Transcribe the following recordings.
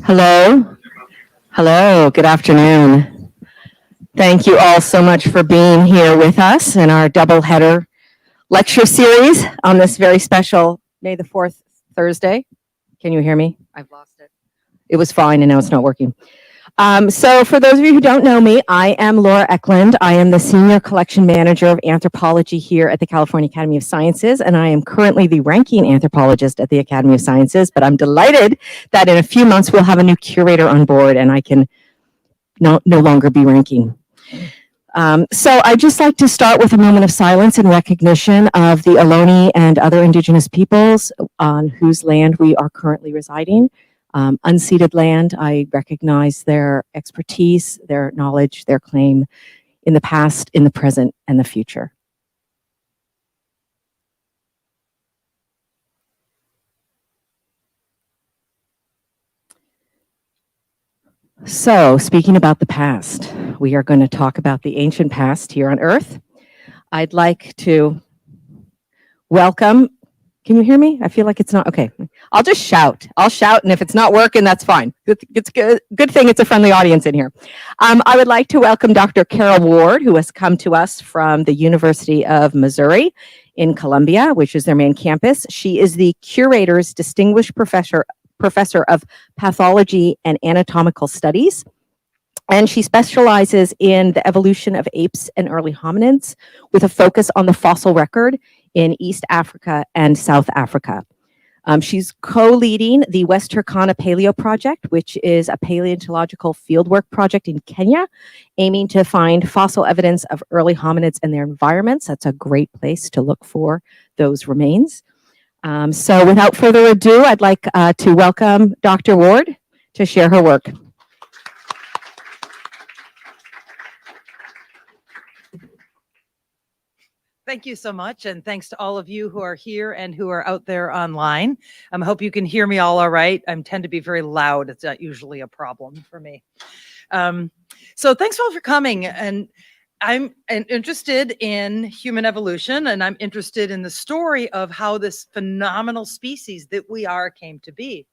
Hello. Hello. Good afternoon. Thank you all so much for being here with us in our double-header lecture series on this very special May the 4th Thursday. Can you hear me? I've lost it. It was fine and now it's not working. So for those of you who don't know me, I am Laura Eklund. I am the Senior Collection Manager of Anthropology here at the California Academy of Sciences, and I am currently the ranking anthropologist at the Academy of Sciences, but I'm delighted that in a few months we'll have a new curator on board and I can no longer be ranking. So I'd just like to start with a moment of silence in recognition of the Ohlone and other indigenous peoples on whose land we are currently residing. Unceded land, I recognize their expertise, their knowledge, their claim in the past, in the present, and the future. So, speaking about the past, we are going to talk about the ancient past here on Earth. I'd like to welcome. Can you hear me? I feel like it's not, okay. I'll just shout. I'll shout, and if it's not working, that's fine. It's good thing it's a friendly audience in here. I would like to welcome Dr. Carol Ward, who has come to us from the University of Missouri in Columbia, which is their main campus. She is the curator's distinguished professor of pathology and anatomical studies. And she specializes in the evolution of apes and early hominids with a focus on the fossil record in East Africa and South Africa. She's co-leading the West Turkana Paleo Project, which is a paleontological fieldwork project in Kenya, aiming to find fossil evidence of early hominids and their environments. That's a great place to look for those remains. So without further ado, I'd like to welcome Dr. Ward to share her work. Thank you so much, and thanks to all of you who are here and who are out there online. I hope you can hear me all right. I tend to be very loud. It's not usually a problem for me. So thanks all for coming. And I'm interested in human evolution, and I'm interested in the story of how this phenomenal species that we are came to be.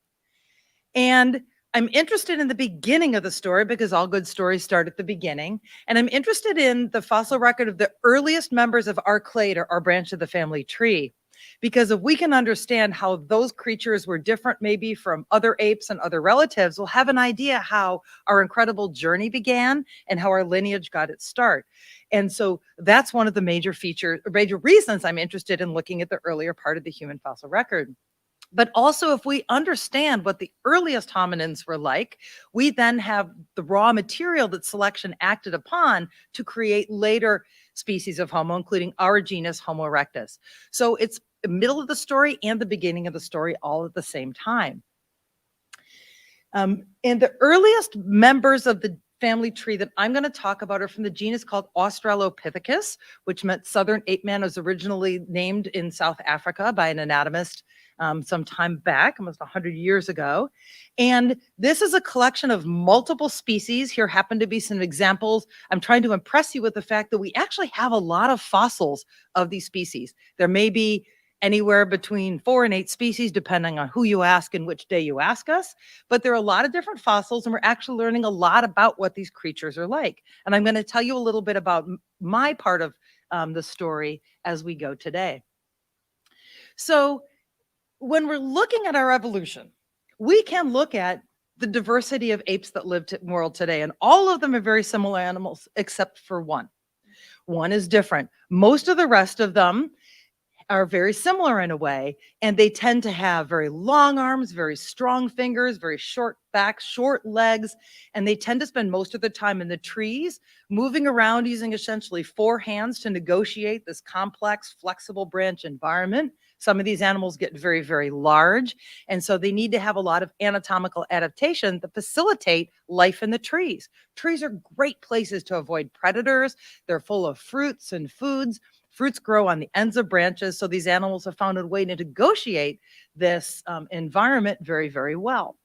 And I'm interested in the beginning of the story because all good stories start at the beginning. And I'm interested in the fossil record of the earliest members of our clade, or our branch of the family tree. Because if we can understand how those creatures were different maybe from other apes and other relatives, we'll have an idea how our incredible journey began and how our lineage got its start. And so that's one of the major reasons I'm interested in looking at the earlier part of the human fossil record. But also, if we understand what the earliest hominins were like, we then have the raw material that selection acted upon to create later species of Homo, including our genus Homo erectus. So it's the middle of the story and the beginning of the story all at the same time. And the earliest members of the family tree that I'm going to talk about are from the genus called Australopithecus, which meant southern ape man. It was originally named in South Africa by an anatomist some time back, almost 100 years ago. And this is a collection of multiple species. Here happen to be some examples. I'm trying to impress you with the fact that we actually have a lot of fossils of these species. There may be anywhere between 4 and 8 species, depending on who you ask and which day you ask us. But there are a lot of different fossils, and we're actually learning a lot about what these creatures are like. And I'm going to tell you a little bit about my part of the story as we go today. So when we're looking at our evolution, we can look at the diversity of apes that live in the world today, and all of them are very similar animals, except for one. One is different. Most of the rest of them are very similar in a way, and they tend to have very long arms, very strong fingers, very short backs, short legs, and they tend to spend most of the time in the trees, moving around using essentially 4 hands to negotiate this complex, flexible branch environment. Some of these animals get very, very large, and so they need to have a lot of anatomical adaptation that facilitate life in the trees. Trees are great places to avoid predators. They're full of fruits and foods. Fruits grow on the ends of branches, so these animals have found a way to negotiate this environment very, very well.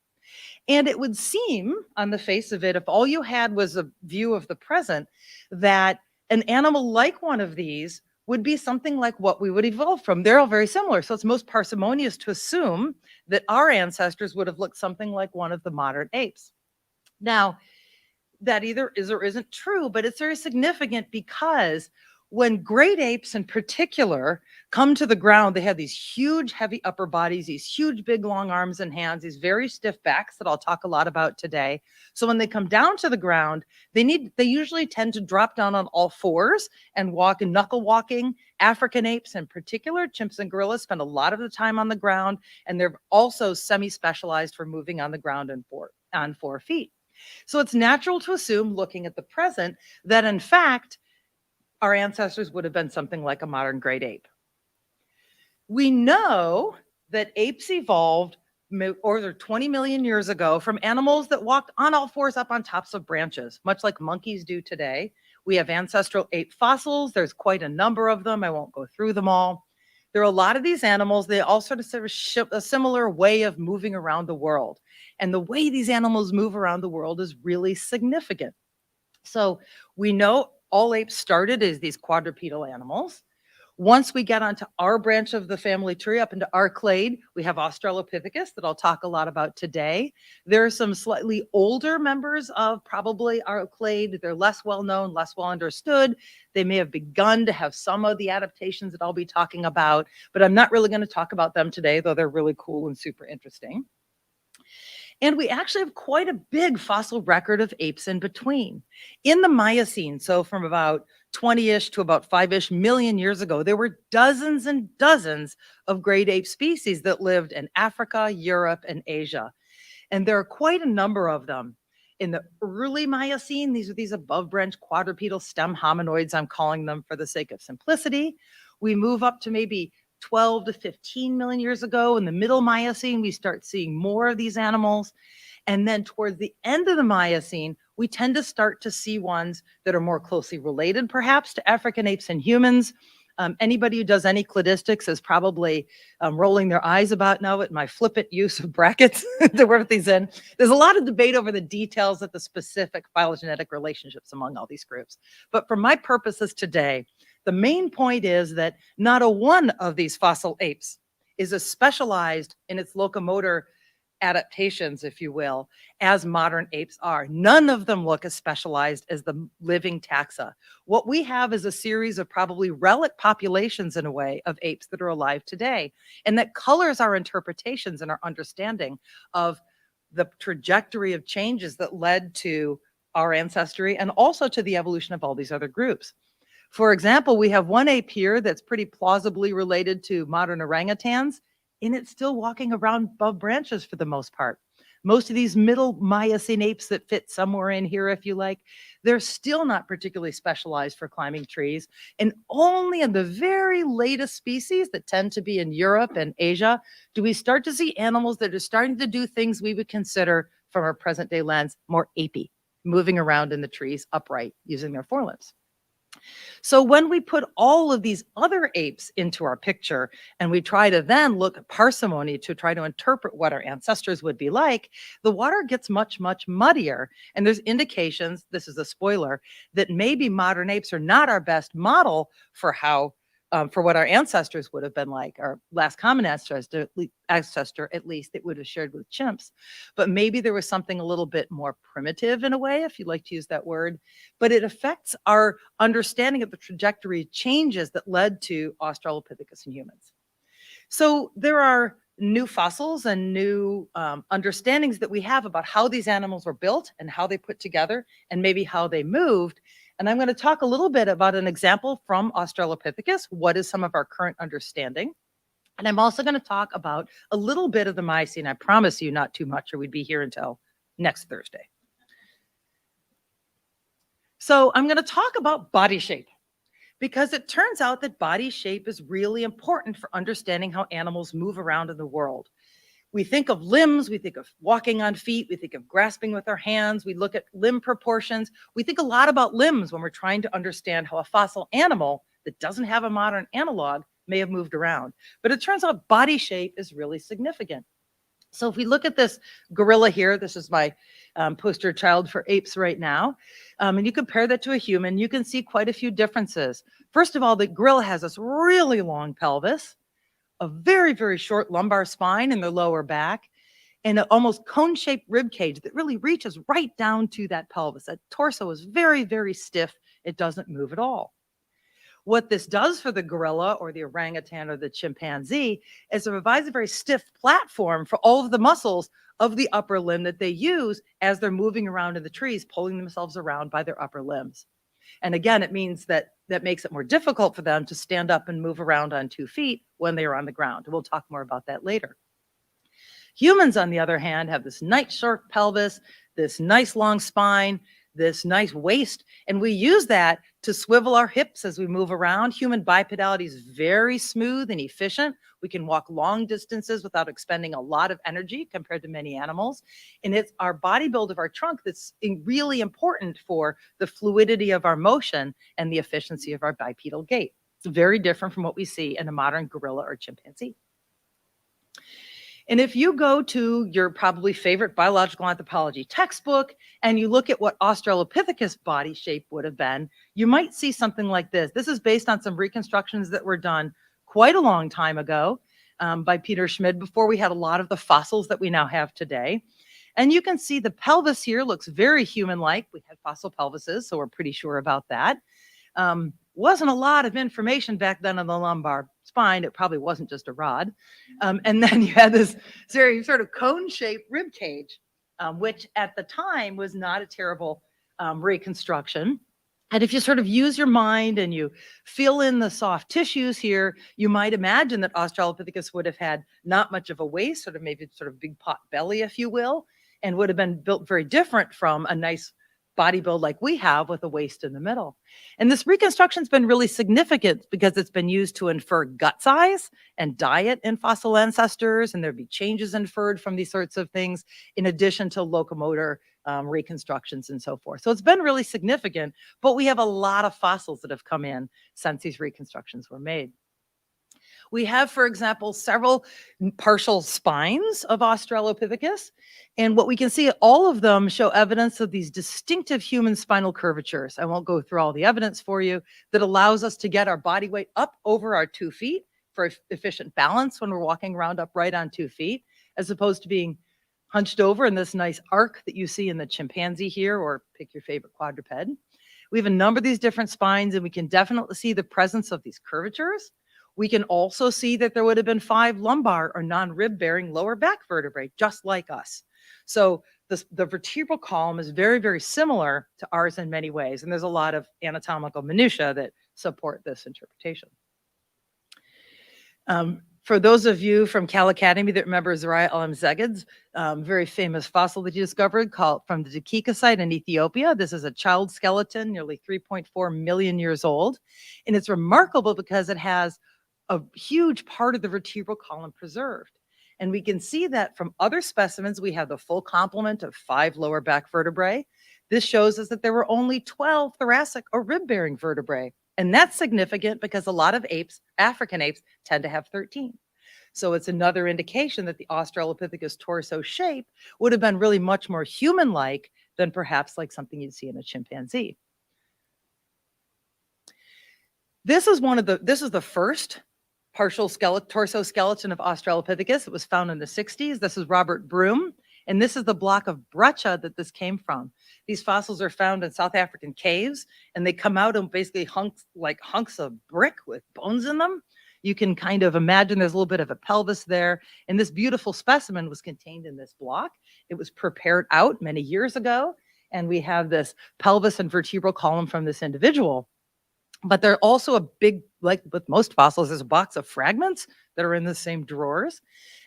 And it would seem on the face of it, if all you had was a view of the present, that an animal like one of these would be something like what we would evolve from. They're all very similar. So it's most parsimonious to assume that our ancestors would have looked something like one of the modern apes. Now, that either is or isn't true, but it's very significant because when great apes in particular come to the ground, they have these huge, heavy upper bodies, these huge, big, long arms and hands, these very stiff backs that I'll talk a lot about today. So when they come down to the ground, they usually tend to drop down on all fours and walk in knuckle walking. African apes in particular, chimps and gorillas, spend a lot of the time on the ground, and they're also semi-specialized for moving on the ground on 4 feet. So it's natural to assume, looking at the present, that in fact, our ancestors would have been something like a modern great ape. We know that apes evolved over 20 million years ago from animals that walked on all fours up on tops of branches, much like monkeys do today. We have ancestral ape fossils. There's quite a number of them. I won't go through them all. There are a lot of these animals. They all sort of show a similar way of moving around the world. And the way these animals move around the world is really significant. So we know all apes started as these quadrupedal animals. Once we get onto our branch of the family tree, up into our clade, we have Australopithecus that I'll talk a lot about today. There are some slightly older members of probably our clade. They're less well known, less well understood. They may have begun to have some of the adaptations that I'll be talking about, but I'm not really going to talk about them today, though they're really cool and super interesting. And we actually have quite a big fossil record of apes in between. In the Miocene, so from about 20-ish to about 5-ish million years ago, there were dozens and dozens of great ape species that lived in Africa, Europe, and Asia. And there are quite a number of them. In the early Miocene, these are these above branch quadrupedal stem hominoids, I'm calling them for the sake of simplicity. We move up to maybe 12 to 15 million years ago. In the middle Miocene, we start seeing more of these animals. And then towards the end of the Miocene, we tend to start to see ones that are more closely related, perhaps, to African apes and humans. Anybody who does any cladistics is probably rolling their eyes about now at my flippant use of brackets to work these in. There's a lot of debate over the details of the specific phylogenetic relationships among all these groups. But for my purposes today, the main point is that not a one of these fossil apes is as specialized in its locomotor adaptations, if you will, as modern apes are. None of them look as specialized as the living taxa. What we have is a series of probably relic populations, in a way, of apes that are alive today. And that colors our interpretations and our understanding of the trajectory of changes that led to our ancestry and also to the evolution of all these other groups. For example, we have one ape here that's pretty plausibly related to modern orangutans, and it's still walking around above branches for the most part. Most of these middle Miocene apes that fit somewhere in here, if you like, they're still not particularly specialized for climbing trees. And only in the very latest species that tend to be in Europe and Asia do we start to see animals that are starting to do things we would consider, from our present day lens, more apey, moving around in the trees upright using their forelimbs. So when we put all of these other apes into our picture and we try to then look at parsimony to try to interpret what our ancestors would be like, the water gets much, much muddier. And there's indications, this is a spoiler, that maybe modern apes are not our best model for how for what our ancestors would have been like, our last common ancestor, at least, that would have shared with chimps. But maybe there was something a little bit more primitive in a way, if you'd like to use that word. But it affects our understanding of the trajectory changes that led to Australopithecus in humans. So there are new fossils and new understandings that we have about how these animals were built and how they put together and maybe how they moved. And I'm going to talk a little bit about an example from Australopithecus. What is some of our current understanding? And I'm also going to talk about a little bit of the Miocene. I promise you not too much, or we'd be here until next Thursday. So I'm going to talk about body shape, because it turns out that body shape is really important for understanding how animals move around in the world. We think of limbs, we think of walking on feet, we think of grasping with our hands, we look at limb proportions. We think a lot about limbs when we're trying to understand how a fossil animal that doesn't have a modern analog may have moved around. But it turns out body shape is really significant. So if we look at this gorilla here, this is my poster child for apes right now, and you compare that to a human, you can see quite a few differences. First of all, the gorilla has this really long pelvis, a very, very short lumbar spine in their lower back, and an almost cone-shaped rib cage that really reaches right down to that pelvis. That torso is very, very stiff. It doesn't move at all. What this does for the gorilla or the orangutan or the chimpanzee is it provides a very stiff platform for all of the muscles of the upper limb that they use as they're moving around in the trees, pulling themselves around by their upper limbs. And again, it means that makes it more difficult for them to stand up and move around on 2 feet when they are on the ground. We'll talk more about that later. Humans, on the other hand, have this nice short pelvis, this nice long spine, this nice waist, and we use that to swivel our hips as we move around. Human bipedality is very smooth and efficient. We can walk long distances without expending a lot of energy compared to many animals. And it's our body build of our trunk that's really important for the fluidity of our motion and the efficiency of our bipedal gait. It's very different from what we see in a modern gorilla or chimpanzee. And if you go to your probably favorite biological anthropology textbook and you look at what Australopithecus body shape would have been, you might see something like this. This is based on some reconstructions that were done quite a long time ago by Peter Schmid, before we had a lot of the fossils that we now have today. And you can see the pelvis here looks very human-like. We had fossil pelvises, so we're pretty sure about that. Wasn't a lot of information back then on the lumbar spine. It probably wasn't just a rod. And then you had this very sort of cone-shaped rib cage, which at the time was not a terrible reconstruction. And if you sort of use your mind and you fill in the soft tissues here, you might imagine that Australopithecus would have had not much of a waist, sort of maybe sort of big pot belly, if you will, and would have been built very different from a nice body build like we have with a waist in the middle. And this reconstruction's been really significant because it's been used to infer gut size and diet in fossil ancestors, and there'd be changes inferred from these sorts of things, in addition to locomotor reconstructions and so forth. So it's been really significant, but we have a lot of fossils that have come in since these reconstructions were made. We have, for example, several partial spines of Australopithecus. And what we can see, all of them show evidence of these distinctive human spinal curvatures. I won't go through all the evidence for you, that allows us to get our body weight up over our 2 feet for efficient balance when we're walking around upright on 2 feet, as opposed to being hunched over in this nice arc that you see in the chimpanzee here, or pick your favorite quadruped. We have a number of these different spines, and we can definitely see the presence of these curvatures. We can also see that there would have been 5 lumbar or non-rib bearing lower back vertebrae, just like us. So the vertebral column is very, very similar to ours in many ways. And there's a lot of anatomical minutiae that support this interpretation. For those of you from Cal Academy that remember Zariah Alamzeged's very famous fossil that he discovered called from the Dakika site in Ethiopia. This is a child skeleton, nearly 3.4 million years old. And it's remarkable because it has a huge part of the vertebral column preserved. And we can see that from other specimens, we have the full complement of 5 lower back vertebrae. This shows us that there were only 12 thoracic or rib-bearing vertebrae. And that's significant because a lot of apes, African apes, tend to have 13. So it's another indication that the Australopithecus torso shape would have been really much more human-like than perhaps like something you'd see in a chimpanzee. This is the first partial torso skeleton of Australopithecus. It was found in the 60s. This is Robert Broom, and this is the block of breccia that this came from. These fossils are found in South African caves, and they come out in basically hunks of brick with bones in them. You can kind of imagine there's a little bit of a pelvis there, and this beautiful specimen was contained in this block. It was prepared out many years ago, and we have this pelvis and vertebral column from this individual. But they're also a big, like with most fossils, there's a box of fragments that are in the same drawers.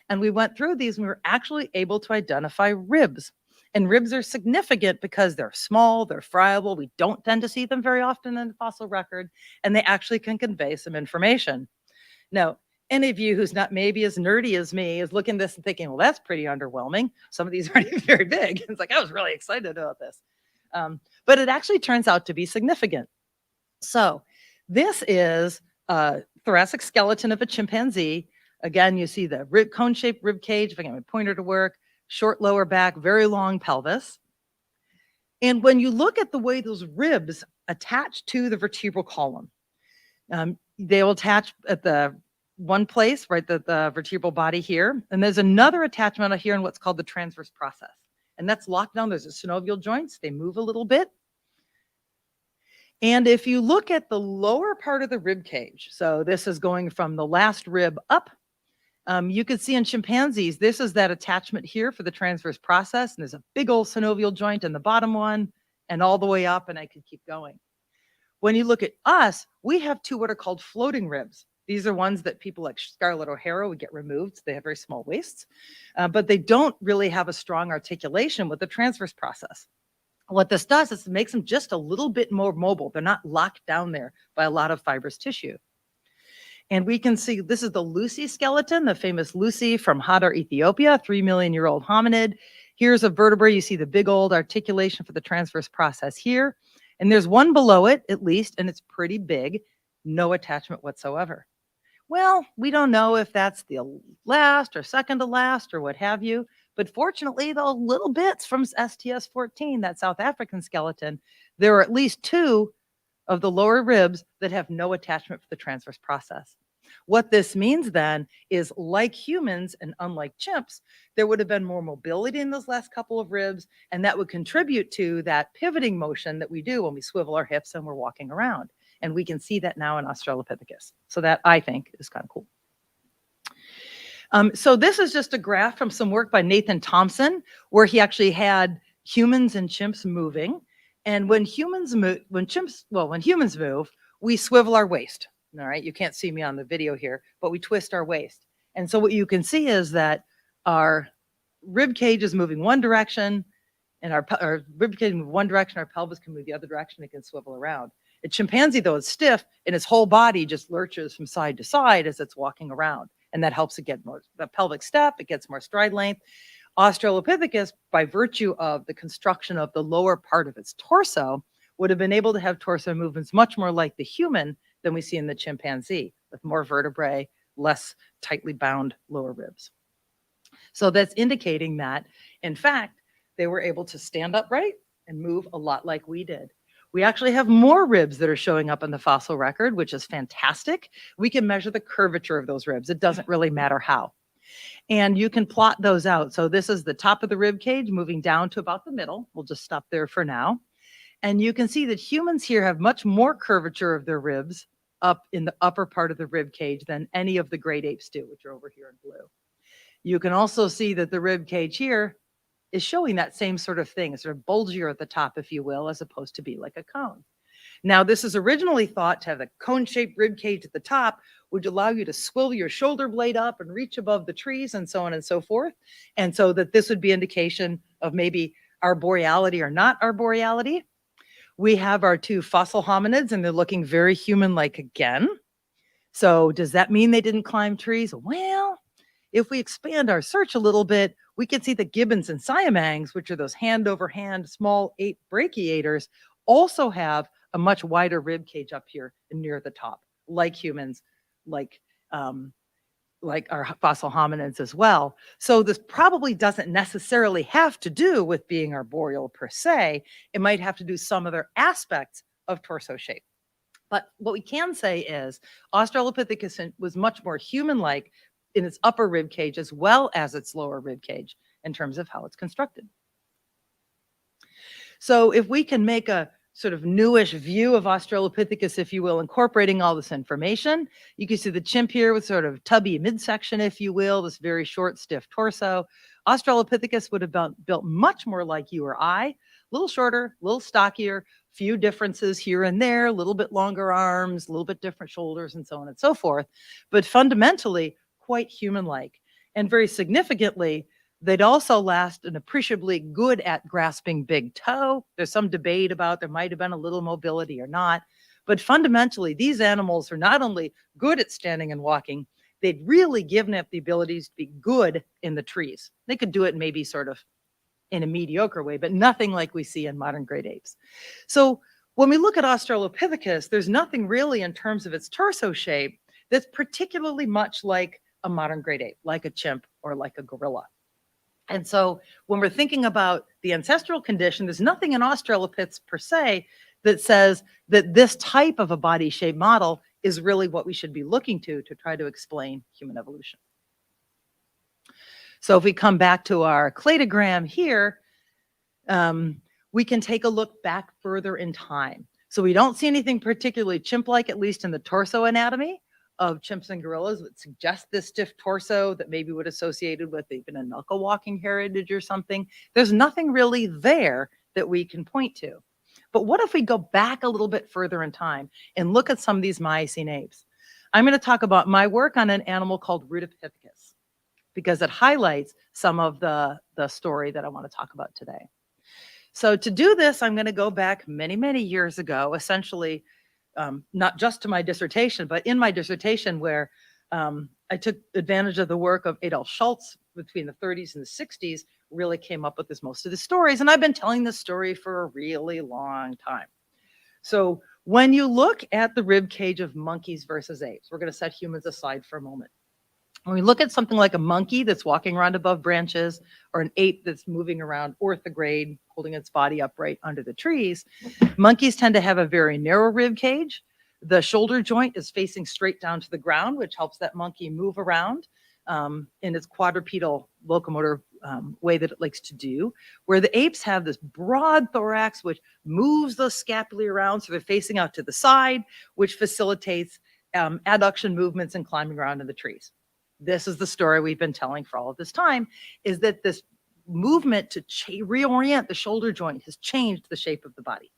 And we went through these and we were actually able to identify ribs. And ribs are significant because they're small, they're friable. We don't tend to see them very often in the fossil record, and they actually can convey some information. Now, any of you who's not maybe as nerdy as me is looking at this and thinking, well, that's pretty underwhelming. Some of these aren't even very big. It's like, I was really excited about this. But it actually turns out to be significant. So this is a thoracic skeleton of a chimpanzee. Again, you see the cone-shaped rib cage, if I get my pointer to work, short lower back, very long pelvis. And when you look at the way those ribs attach to the vertebral column, they will attach at the one place, right, the vertebral body here. And there's another attachment here in what's called the transverse process. And that's locked down. There's a synovial joints. They move a little bit. And if you look at the lower part of the rib cage, so this is going from the last rib up, you can see in chimpanzees, this is that attachment here for the transverse process. And there's a big old synovial joint in the bottom one and all the way up, and I could keep going. When you look at us, we have two what are called floating ribs. These are ones that people like Scarlett O'Hara would get removed. They have very small waists, but they don't really have a strong articulation with the transverse process. What this does is it makes them just a little bit more mobile. They're not locked down there by a lot of fibrous tissue. And we can see this is the Lucy skeleton, the famous Lucy from Hadar, Ethiopia, 3 million-year-old hominid. Here's a vertebrae. You see the big old articulation for the transverse process here. And there's one below it, at least, and it's pretty big. No attachment whatsoever. Well, we don't know if that's the last or second to last or what have you. But fortunately, the little bits from STS-14, that South African skeleton, there are at least two of the lower ribs that have no attachment for the transverse process. What this means then is, like humans and unlike chimps, there would have been more mobility in those last couple of ribs, and that would contribute to that pivoting motion that we do when we swivel our hips and we're walking around. And we can see that now in Australopithecus. So that, I think, is kind of cool. So this is just a graph from some work by Nathan Thompson, where he actually had humans and chimps moving. And when humans move, when humans move, we swivel our waist. All right, you can't see me on the video here, but we twist our waist. And so what you can see is that our rib cage is moving one direction, and our rib cage move one direction, our pelvis can move the other direction, it can swivel around. A chimpanzee, though, is stiff, and its whole body just lurches from side to side as it's walking around. And that helps it get more the pelvic step, it gets more stride length. Australopithecus, by virtue of the construction of the lower part of its torso, would have been able to have torso movements much more like the human than we see in the chimpanzee, with more vertebrae, less tightly bound lower ribs. So that's indicating that, in fact, they were able to stand upright and move a lot like we did. We actually have more ribs that are showing up in the fossil record, which is fantastic. We can measure the curvature of those ribs. It doesn't really matter how. And you can plot those out. So this is the top of the rib cage moving down to about the middle. We'll just stop there for now. And you can see that humans here have much more curvature of their ribs up in the upper part of the rib cage than any of the great apes do, which are over here in blue. You can also see that the rib cage here is showing that same sort of thing, sort of bulgier at the top, if you will, as opposed to be like a cone. Now, this is originally thought to have a cone-shaped rib cage at the top, which allow you to swivel your shoulder blade up and reach above the trees and so on and so forth. And so that this would be indication of maybe arboreality or not arboreality. We have our two fossil hominids, and they're looking very human-like again. So does that mean they didn't climb trees? Well, if we expand our search a little bit, we can see that gibbons and siamangs, which are those hand-over-hand small ape brachiators, also have a much wider rib cage up here and near the top, like humans, like our fossil hominids as well. So this probably doesn't necessarily have to do with being arboreal per se. It might have to do some other aspects of torso shape. But what we can say is Australopithecus was much more human-like in its upper rib cage as well as its lower rib cage in terms of how it's constructed. So if we can make a sort of newish view of Australopithecus, if you will, incorporating all this information, you can see the chimp here with sort of tubby midsection, if you will, this very short, stiff torso. Australopithecus would have built much more like you or I, a little shorter, a little stockier, few differences here and there, a little bit longer arms, a little bit different shoulders, and so on and so forth, but fundamentally quite human-like. And very significantly, they'd also last an appreciably good at grasping big toe. There's some debate about there might have been a little mobility or not, but fundamentally, these animals are not only good at standing and walking, they'd really given up the abilities to be good in the trees. They could do it maybe sort of in a mediocre way, but nothing like we see in modern great apes. So when we look at Australopithecus, there's nothing really in terms of its torso shape that's particularly much like a modern great ape, like a chimp or like a gorilla. And so when we're thinking about the ancestral condition, there's nothing in Australopiths per se that says that this type of a body shape model is really what we should be looking to try to explain human evolution. So if we come back to our cladogram here, we can take a look back further in time. So we don't see anything particularly chimp-like, at least in the torso anatomy of chimps and gorillas, that suggest this stiff torso that maybe would associated with even a knuckle walking heritage or something. There's nothing really there that we can point to. But what if we go back a little bit further in time and look at some of these Miocene apes? I'm going to talk about my work on an animal called Rudopithecus, because it highlights some of the story that I want to talk about today. So to do this, I'm going to go back many, many years ago, essentially, not just to my dissertation, but in my dissertation where I took advantage of the work of Adolf Schultz between the 30s and the 60s, really came up with most of the stories. And I've been telling this story for a really long time. So when you look at the rib cage of monkeys versus apes, we're going to set humans aside for a moment. When we look at something like a monkey that's walking around above branches, or an ape that's moving around orthograde, holding its body upright under the trees, monkeys tend to have a very narrow rib cage. The shoulder joint is facing straight down to the ground, which helps that monkey move around in its quadrupedal locomotor way that it likes to do, where the apes have this broad thorax, which moves the scapulae around, so they're facing out to the side, which facilitates adduction movements and climbing around in the trees. This is the story we've been telling for all of this time, is that this movement to reorient the shoulder joint has changed the shape of the body.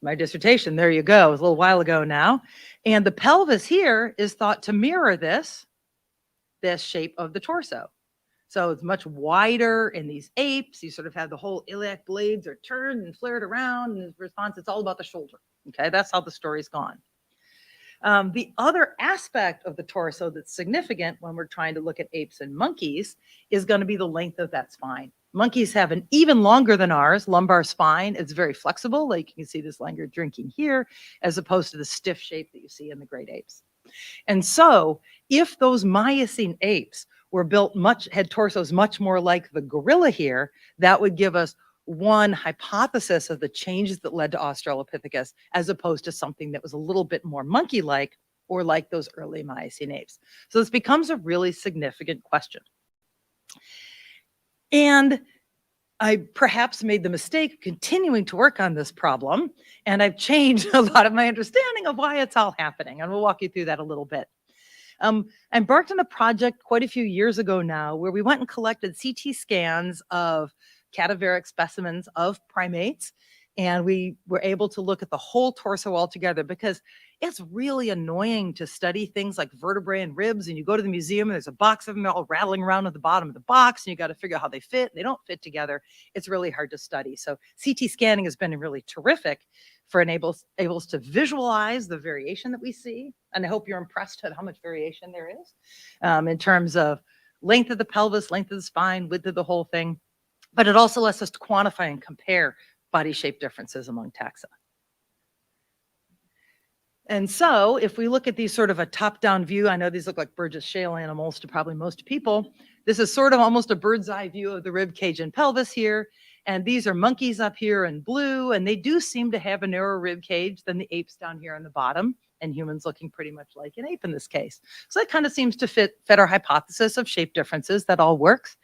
My dissertation, there you go, it was a little while ago now. And the pelvis here is thought to mirror this shape of the torso. So it's much wider in these apes. You sort of have the whole iliac blades are turned and flared around, and in response, it's all about the shoulder. Okay, that's how the story's gone. The other aspect of the torso that's significant when we're trying to look at apes and monkeys is going to be the length of that spine. Monkeys have an even longer than ours lumbar spine. It's very flexible, like you can see this longer drinking here, as opposed to the stiff shape that you see in the great apes. And so if those Miocene apes were built had torsos much more like the gorilla here, that would give us one hypothesis of the changes that led to Australopithecus, as opposed to something that was a little bit more monkey-like or like those early Miocene apes. So this becomes a really significant question. And I perhaps made the mistake of continuing to work on this problem, and I've changed a lot of my understanding of why it's all happening, and we'll walk you through that a little bit. I embarked on a project quite a few years ago now where we went and collected CT scans of cadaveric specimens of primates, and we were able to look at the whole torso altogether, because it's really annoying to study things like vertebrae and ribs, and you go to the museum and there's a box of them all rattling around at the bottom of the box, and you got to figure out how they fit. They don't fit together. It's really hard to study. So CT scanning has been really terrific for enables to visualize the variation that we see. And I hope you're impressed at how much variation there is in terms of length of the pelvis, length of the spine, width of the whole thing. But it also lets us to quantify and compare body shape differences among taxa. And so if we look at these sort of a top-down view, I know these look like Burgess Shale animals to probably most people. This is sort of almost a bird's eye view of the rib cage and pelvis here. And these are monkeys up here in blue, and they do seem to have a narrower rib cage than the apes down here on the bottom, and humans looking pretty much like an ape in this case. So that kind of seems to fit our hypothesis of shape differences. That all works.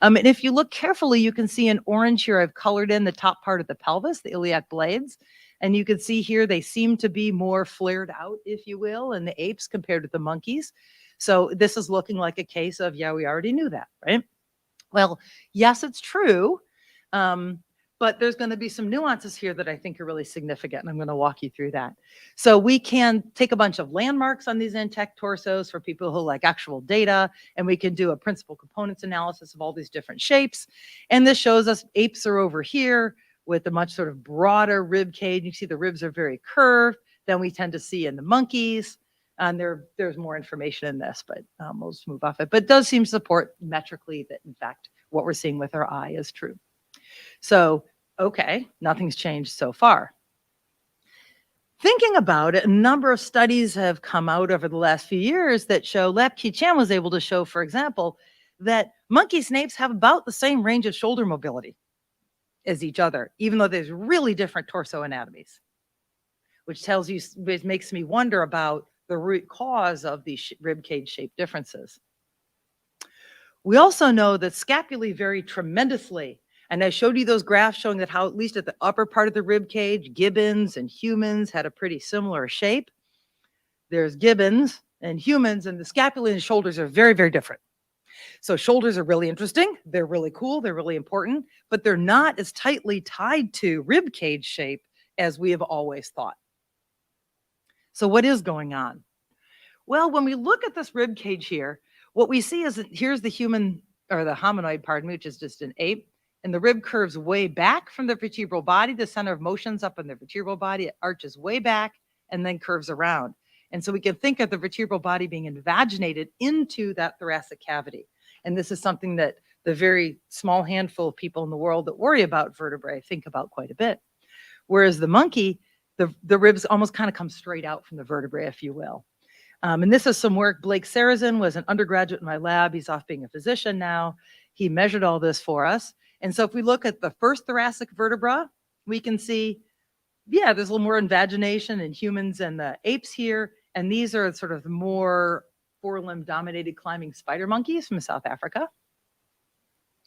And if you look carefully, you can see in orange here, I've colored in the top part of the pelvis, the iliac blades. And you can see here, they seem to be more flared out, if you will, in the apes compared to the monkeys. So this is looking like a case of, yeah, we already knew that, right? Well, yes, it's true. But there's going to be some nuances here that I think are really significant, and I'm going to walk you through that. So we can take a bunch of landmarks on these intact torsos for people who like actual data, and we can do a principal components analysis of all these different shapes. And this shows us apes are over here with a much sort of broader rib cage. You see the ribs are very curved than we tend to see in the monkeys. And there's more information in this, but we'll just move off it. But it does seem to support metrically that, in fact, what we're seeing with our eye is true. So, okay, nothing's changed so far. Thinking about it, a number of studies have come out over the last few years that show, Lapke Chan was able to show, for example, that monkeys and apes have about the same range of shoulder mobility as each other, even though there's really different torso anatomies, which tells you, which makes me wonder about the root cause of these rib cage shape differences. We also know that scapulae vary tremendously. And I showed you those graphs showing that how, at least at the upper part of the rib cage, gibbons and humans had a pretty similar shape. There's gibbons and humans, and the scapula and shoulders are very, very different. So shoulders are really interesting. They're really cool. They're really important, but they're not as tightly tied to rib cage shape as we have always thought. So what is going on? Well, when we look at this rib cage here, what we see is that here's the human, or the hominoid, pardon me, which is just an ape, and the rib curves way back from the vertebral body. The center of motion's up in the vertebral body. It arches way back and then curves around. And so we can think of the vertebral body being invaginated into that thoracic cavity. And this is something that the very small handful of people in the world that worry about vertebrae think about quite a bit. Whereas the monkey, the ribs almost kind of come straight out from the vertebrae, if you will. And this is some work. Blake Sarazin was an undergraduate in my lab. He's off being a physician now. He measured all this for us. And so if we look at the first thoracic vertebra, we can see, yeah, there's a little more invagination in humans and the apes here. And these are sort of more four-limb dominated climbing spider monkeys from South Africa.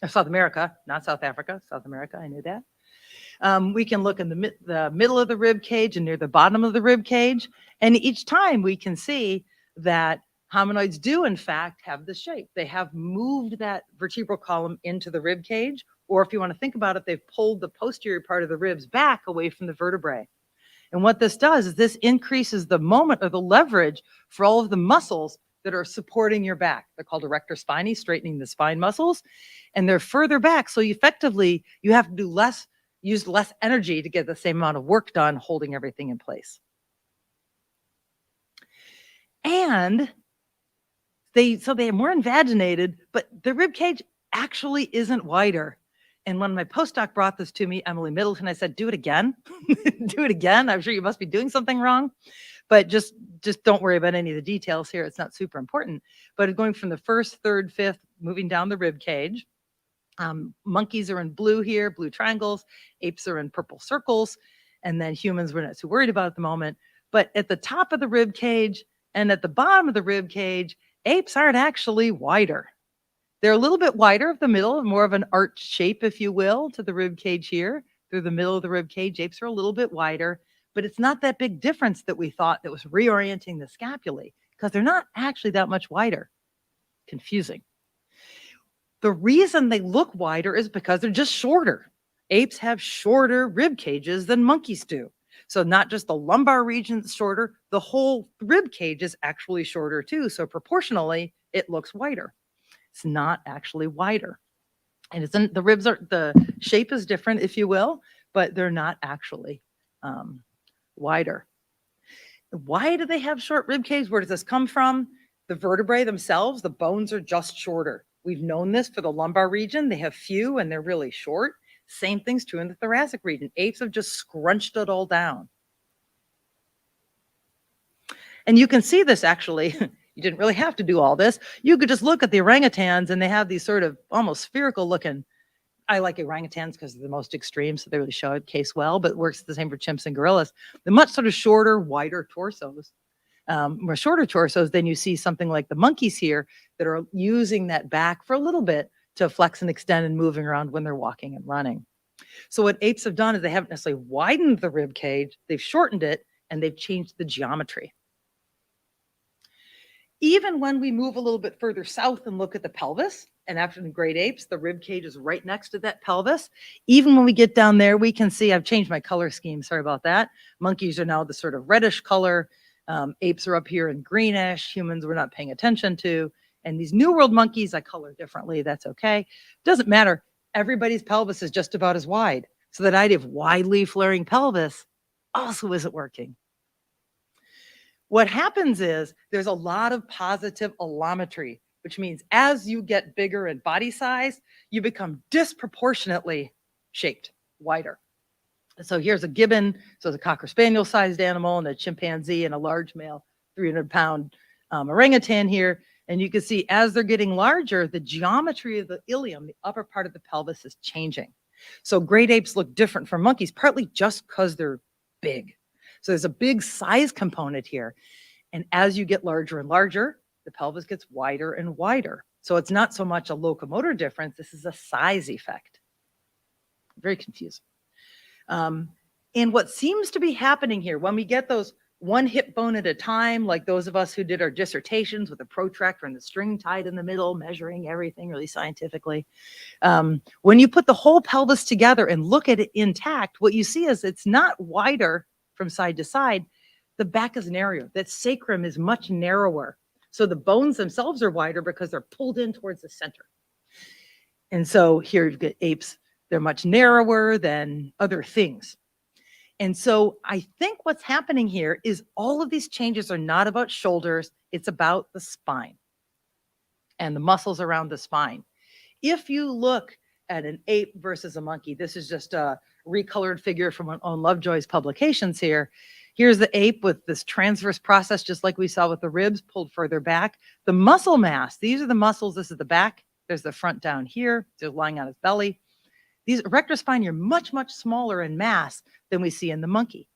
Or South America, not South Africa, South America, I knew that. We can look in the middle of the rib cage and near the bottom of the rib cage. And each time we can see that hominoids do, in fact, have the shape. They have moved that vertebral column into the rib cage, or if you want to think about it, they've pulled the posterior part of the ribs back away from the vertebrae. And what this does is this increases the moment or the leverage for all of the muscles that are supporting your back. They're called erector spinae, straightening the spine muscles, and they're further back. So effectively, you have to do use less energy to get the same amount of work done holding everything in place. And so they are more invaginated, but the rib cage actually isn't wider. And when my postdoc brought this to me, Emily Middleton, I said, do it again. Do it again. I'm sure you must be doing something wrong, but just don't worry about any of the details here. It's not super important. But going from the first, third, fifth, moving down the rib cage, monkeys are in blue here, blue triangles, apes are in purple circles, and then humans we're not too worried about at the moment. But at the top of the rib cage and at the bottom of the rib cage, apes aren't actually wider. They're a little bit wider of the middle, more of an arch shape, if you will, to the rib cage here. Through the middle of the rib cage, apes are a little bit wider, but it's not that big difference that we thought that was reorienting the scapulae, because they're not actually that much wider. Confusing. The reason they look wider is because they're just shorter. Apes have shorter rib cages than monkeys do. So not just the lumbar region is shorter, the whole rib cage is actually shorter too. So proportionally, it looks wider. It's not actually wider. And the shape is different, if you will, but they're not actually wider. Why do they have short rib cages? Where does this come from? The vertebrae themselves, the bones are just shorter. We've known this for the lumbar region. They have few and they're really short. Same thing's true in the thoracic region. Apes have just scrunched it all down. And you can see this actually. You didn't really have to do all this. You could just look at the orangutans and they have these sort of almost spherical looking. I like orangutans because they're the most extreme, so they really show it case well, but it works the same for chimps and gorillas. The much sort of shorter, wider torsos. More shorter torsos, then you see something like the monkeys here that are using that back for a little bit to flex and extend and moving around when they're walking and running. So what apes have done is they haven't necessarily widened the rib cage, they've shortened it, and they've changed the geometry. Even when we move a little bit further south and look at the pelvis, and after the great apes, the rib cage is right next to that pelvis. Even when we get down there, we can see, I've changed my color scheme, sorry about that. Monkeys are now the sort of reddish color. Apes are up here in greenish. Humans we're not paying attention to. And these New World monkeys, I color differently. That's okay. Doesn't matter. Everybody's pelvis is just about as wide. So that idea of widely flaring pelvis also isn't working. What happens is there's a lot of positive allometry, which means as you get bigger in body size, you become disproportionately shaped, wider. So here's a gibbon, so it's a Cocker Spaniel sized animal, and a chimpanzee and a large male 300-pound orangutan here. And you can see as they're getting larger, the geometry of the ilium, the upper part of the pelvis, is changing. So great apes look different from monkeys, partly just because they're big. So there's a big size component here. And as you get larger and larger, the pelvis gets wider and wider. So it's not so much a locomotor difference, this is a size effect. Very confusing. And what seems to be happening here, when we get those one hip bone at a time, like those of us who did our dissertations with the protractor and the string tied in the middle, measuring everything really scientifically, when you put the whole pelvis together and look at it intact, what you see is it's not wider from side to side. The back is narrower. That sacrum is much narrower. So the bones themselves are wider because they're pulled in towards the center. And so here you've got apes, they're much narrower than other things. And so I think what's happening here is all of these changes are not about shoulders, it's about the spine and the muscles around the spine. If you look at an ape versus a monkey, this is just a recolored figure from Owen Lovejoy's publications here. Here's the ape with this transverse process, just like we saw with the ribs pulled further back. The muscle mass, these are the muscles, this is the back, there's the front down here, they're lying on his belly. These erector spine are much, much smaller in mass than we see in the monkey.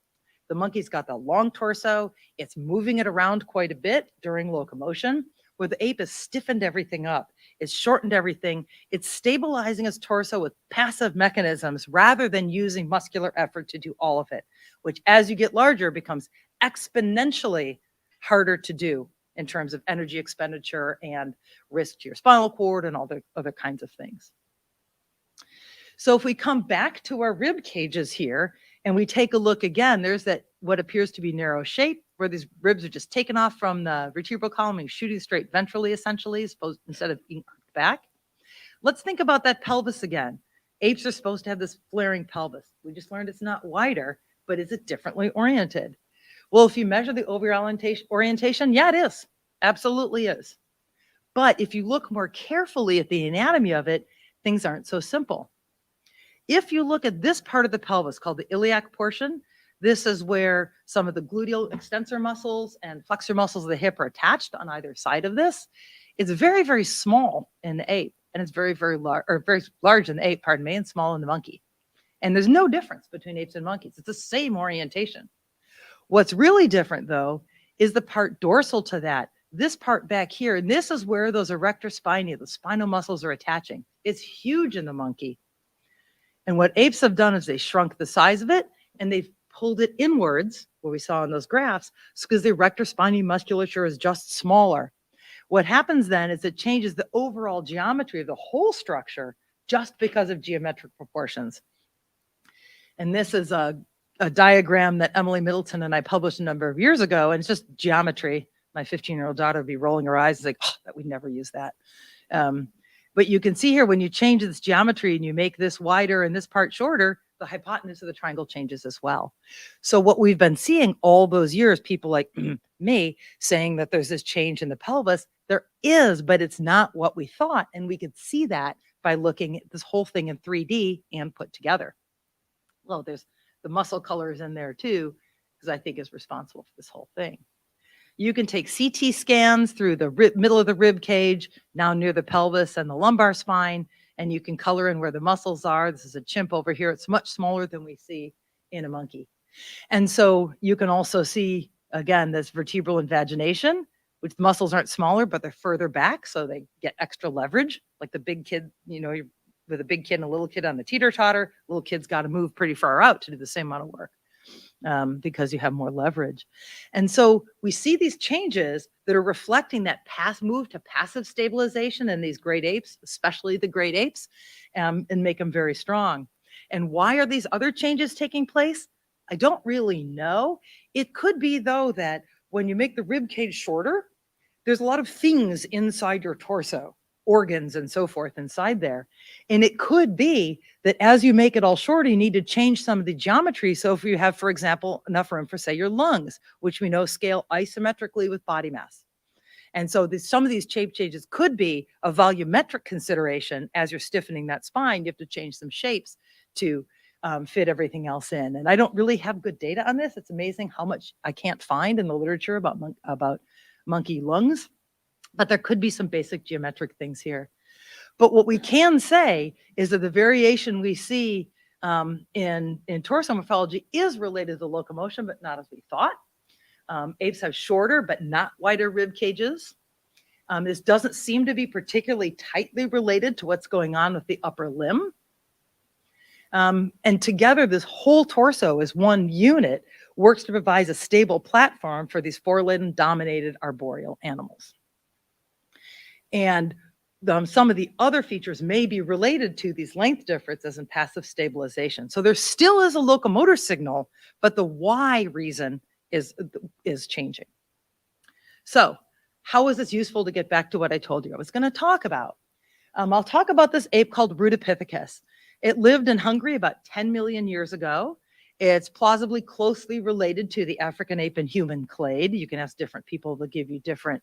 The monkey's got the long torso, it's moving it around quite a bit during locomotion, where the ape has stiffened everything up, it's shortened everything, it's stabilizing its torso with passive mechanisms rather than using muscular effort to do all of it, which as you get larger becomes exponentially harder to do in terms of energy expenditure and risk to your spinal cord and all the other kinds of things. So if we come back to our rib cages here and we take a look again, there's that what appears to be narrow shape where these ribs are just taken off from the vertebral column and shooting straight ventrally, essentially, instead of being back. Let's think about that pelvis again. Apes are supposed to have this flaring pelvis. We just learned it's not wider, but is it differently oriented? Well, if you measure the overall orientation, yeah, it is. Absolutely is. But if you look more carefully at the anatomy of it, things aren't so simple. If you look at this part of the pelvis called the iliac portion, this is where some of the gluteal extensor muscles and flexor muscles of the hip are attached on either side of this. It's very, very small in the ape, and it's very, very large, or very large in the ape, pardon me, and small in the monkey. And there's no difference between apes and monkeys. It's the same orientation. What's really different, though, is the part dorsal to that. This part back here, and this is where those erector spinae, the spinal muscles, are attaching. It's huge in the monkey. And what apes have done is they shrunk the size of it and they've pulled it inwards, what we saw in those graphs, because the erector spinae musculature is just smaller. What happens then is it changes the overall geometry of the whole structure just because of geometric proportions. And this is a diagram that Emily Middleton and I published a number of years ago, and it's just geometry. My 15-year-old daughter would be rolling her eyes like, oh, that we'd never use that. But you can see here, when you change this geometry and you make this wider and this part shorter, the hypotenuse of the triangle changes as well. So what we've been seeing all those years, people like me saying that there's this change in the pelvis, there is, but it's not what we thought. And we could see that by looking at this whole thing in 3D and put together. Well, there's the muscle colors in there too, because I think is responsible for this whole thing. You can take CT scans through the middle of the rib cage, now near the pelvis and the lumbar spine, and you can color in where the muscles are. This is a chimp over here. It's much smaller than we see in a monkey. And so you can also see, again, this vertebral invagination, which muscles aren't smaller, but they're further back, so they get extra leverage, like the big kid, you know, with a big kid and a little kid on the teeter-totter, little kid's got to move pretty far out to do the same amount of work. Because you have more leverage. And so we see these changes that are reflecting that move to passive stabilization in these great apes, especially the great apes, and make them very strong. And why are these other changes taking place? I don't really know. It could be, though, that when you make the rib cage shorter, there's a lot of things inside your torso, organs and so forth inside there. And it could be that as you make it all shorter, you need to change some of the geometry. So if you have, for example, enough room for, say, your lungs, which we know scale isometrically with body mass. And so some of these shape changes could be a volumetric consideration. As you're stiffening that spine, you have to change some shapes to fit everything else in. And I don't really have good data on this. It's amazing how much I can't find in the literature about monkey lungs, but there could be some basic geometric things here. But what we can say is that the variation we see in torso morphology is related to locomotion, but not as we thought. Apes have shorter but not wider rib cages. This doesn't seem to be particularly tightly related to what's going on with the upper limb. And together, this whole torso as one unit works to provide a stable platform for these forelimb-dominated arboreal animals. And some of the other features may be related to these length differences and passive stabilization. So there still is a locomotor signal, but the why reason is changing. So how is this useful to get back to what I told you I was going to talk about? I'll talk about this ape called Rudopithecus. It lived in Hungary about 10 million years ago. It's plausibly closely related to the African ape and human clade. You can ask different people, they'll give you different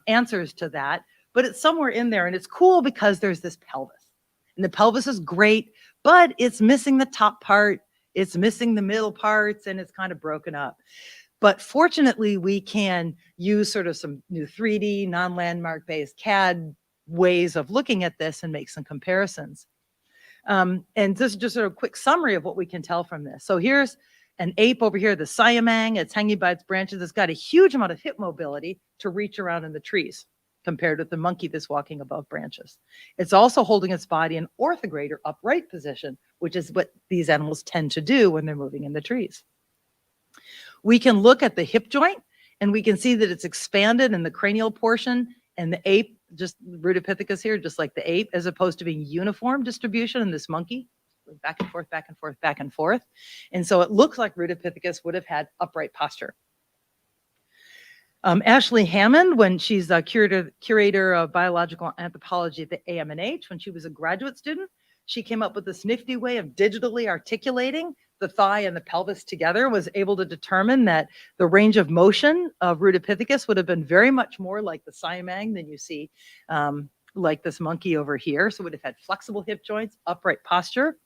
answers to that, but it's somewhere in there. And it's cool because there's this pelvis. And the pelvis is great, but it's missing the top part, it's missing the middle parts, and it's kind of broken up. But fortunately, we can use sort of some new 3D, non-landmark based CAD ways of looking at this and make some comparisons. And this is just sort of a quick summary of what we can tell from this. So here's an ape over here, the siamang. It's hanging by its branches. It's got a huge amount of hip mobility to reach around in the trees compared with the monkey that's walking above branches. It's also holding its body in orthograde or upright position, which is what these animals tend to do when they're moving in the trees. We can look at the hip joint and we can see that it's expanded in the cranial portion, and the ape, just Rudopithecus here, just like the ape, as opposed to being uniform distribution in this monkey, back and forth, back and forth, back and forth. And so it looks like Rudopithecus would have had upright posture. Ashley Hammond, when she's a curator of biological anthropology at the AMNH, when she was a graduate student, she came up with this nifty way of digitally articulating the thigh and the pelvis together, was able to determine that the range of motion of Rudopithecus would have been very much more like the siamang than you see like this monkey over here. So it would have had flexible hip joints, upright posture,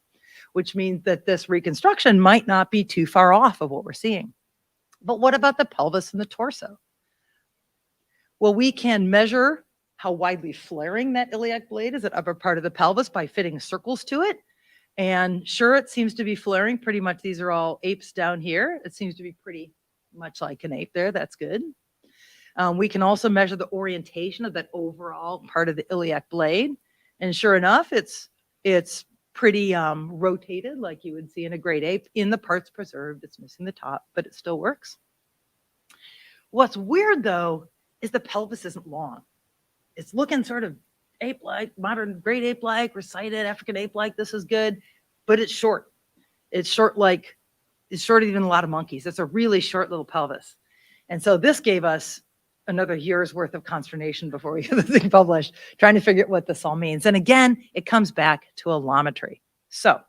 which means that this reconstruction might not be too far off of what we're seeing. But what about the pelvis and the torso? Well, we can measure how widely flaring that iliac blade is at upper part of the pelvis by fitting circles to it. And sure, it seems to be flaring pretty much. These are all apes down here. It seems to be pretty much like an ape there. That's good. We can also measure the orientation of that overall part of the iliac blade. And sure enough, it's pretty rotated like you would see in a great ape. In the parts preserved, it's missing the top, but it still works. What's weird though is the pelvis isn't long. It's looking sort of ape-like, modern great ape-like, recited African ape-like. This is good, but it's short. It's shorter than a lot of monkeys. It's a really short little pelvis. And so this gave us another year's worth of consternation before we get the thing published, trying to figure out what this all means. And again, it comes back to allometry. So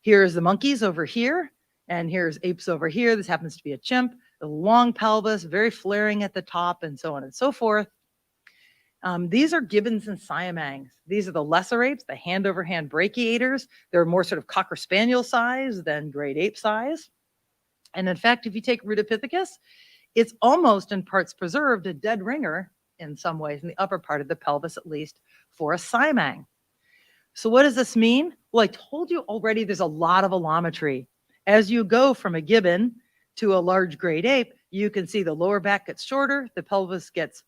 here's the monkeys over here, and here's apes over here. This happens to be a chimp, the long pelvis, very flaring at the top, and so on and so forth. These are gibbons and siamangs. These are the lesser apes, the hand-over-hand brachiators. They're more sort of cocker spaniel size than great ape size. And in fact, if you take Rudopithecus, it's almost in parts preserved, a dead ringer in some ways, in the upper part of the pelvis at least, for a siamang. So what does this mean? Well, I told you already there's a lot of allometry. As you go from a gibbon to a large great ape, you can see the lower back gets shorter, the pelvis gets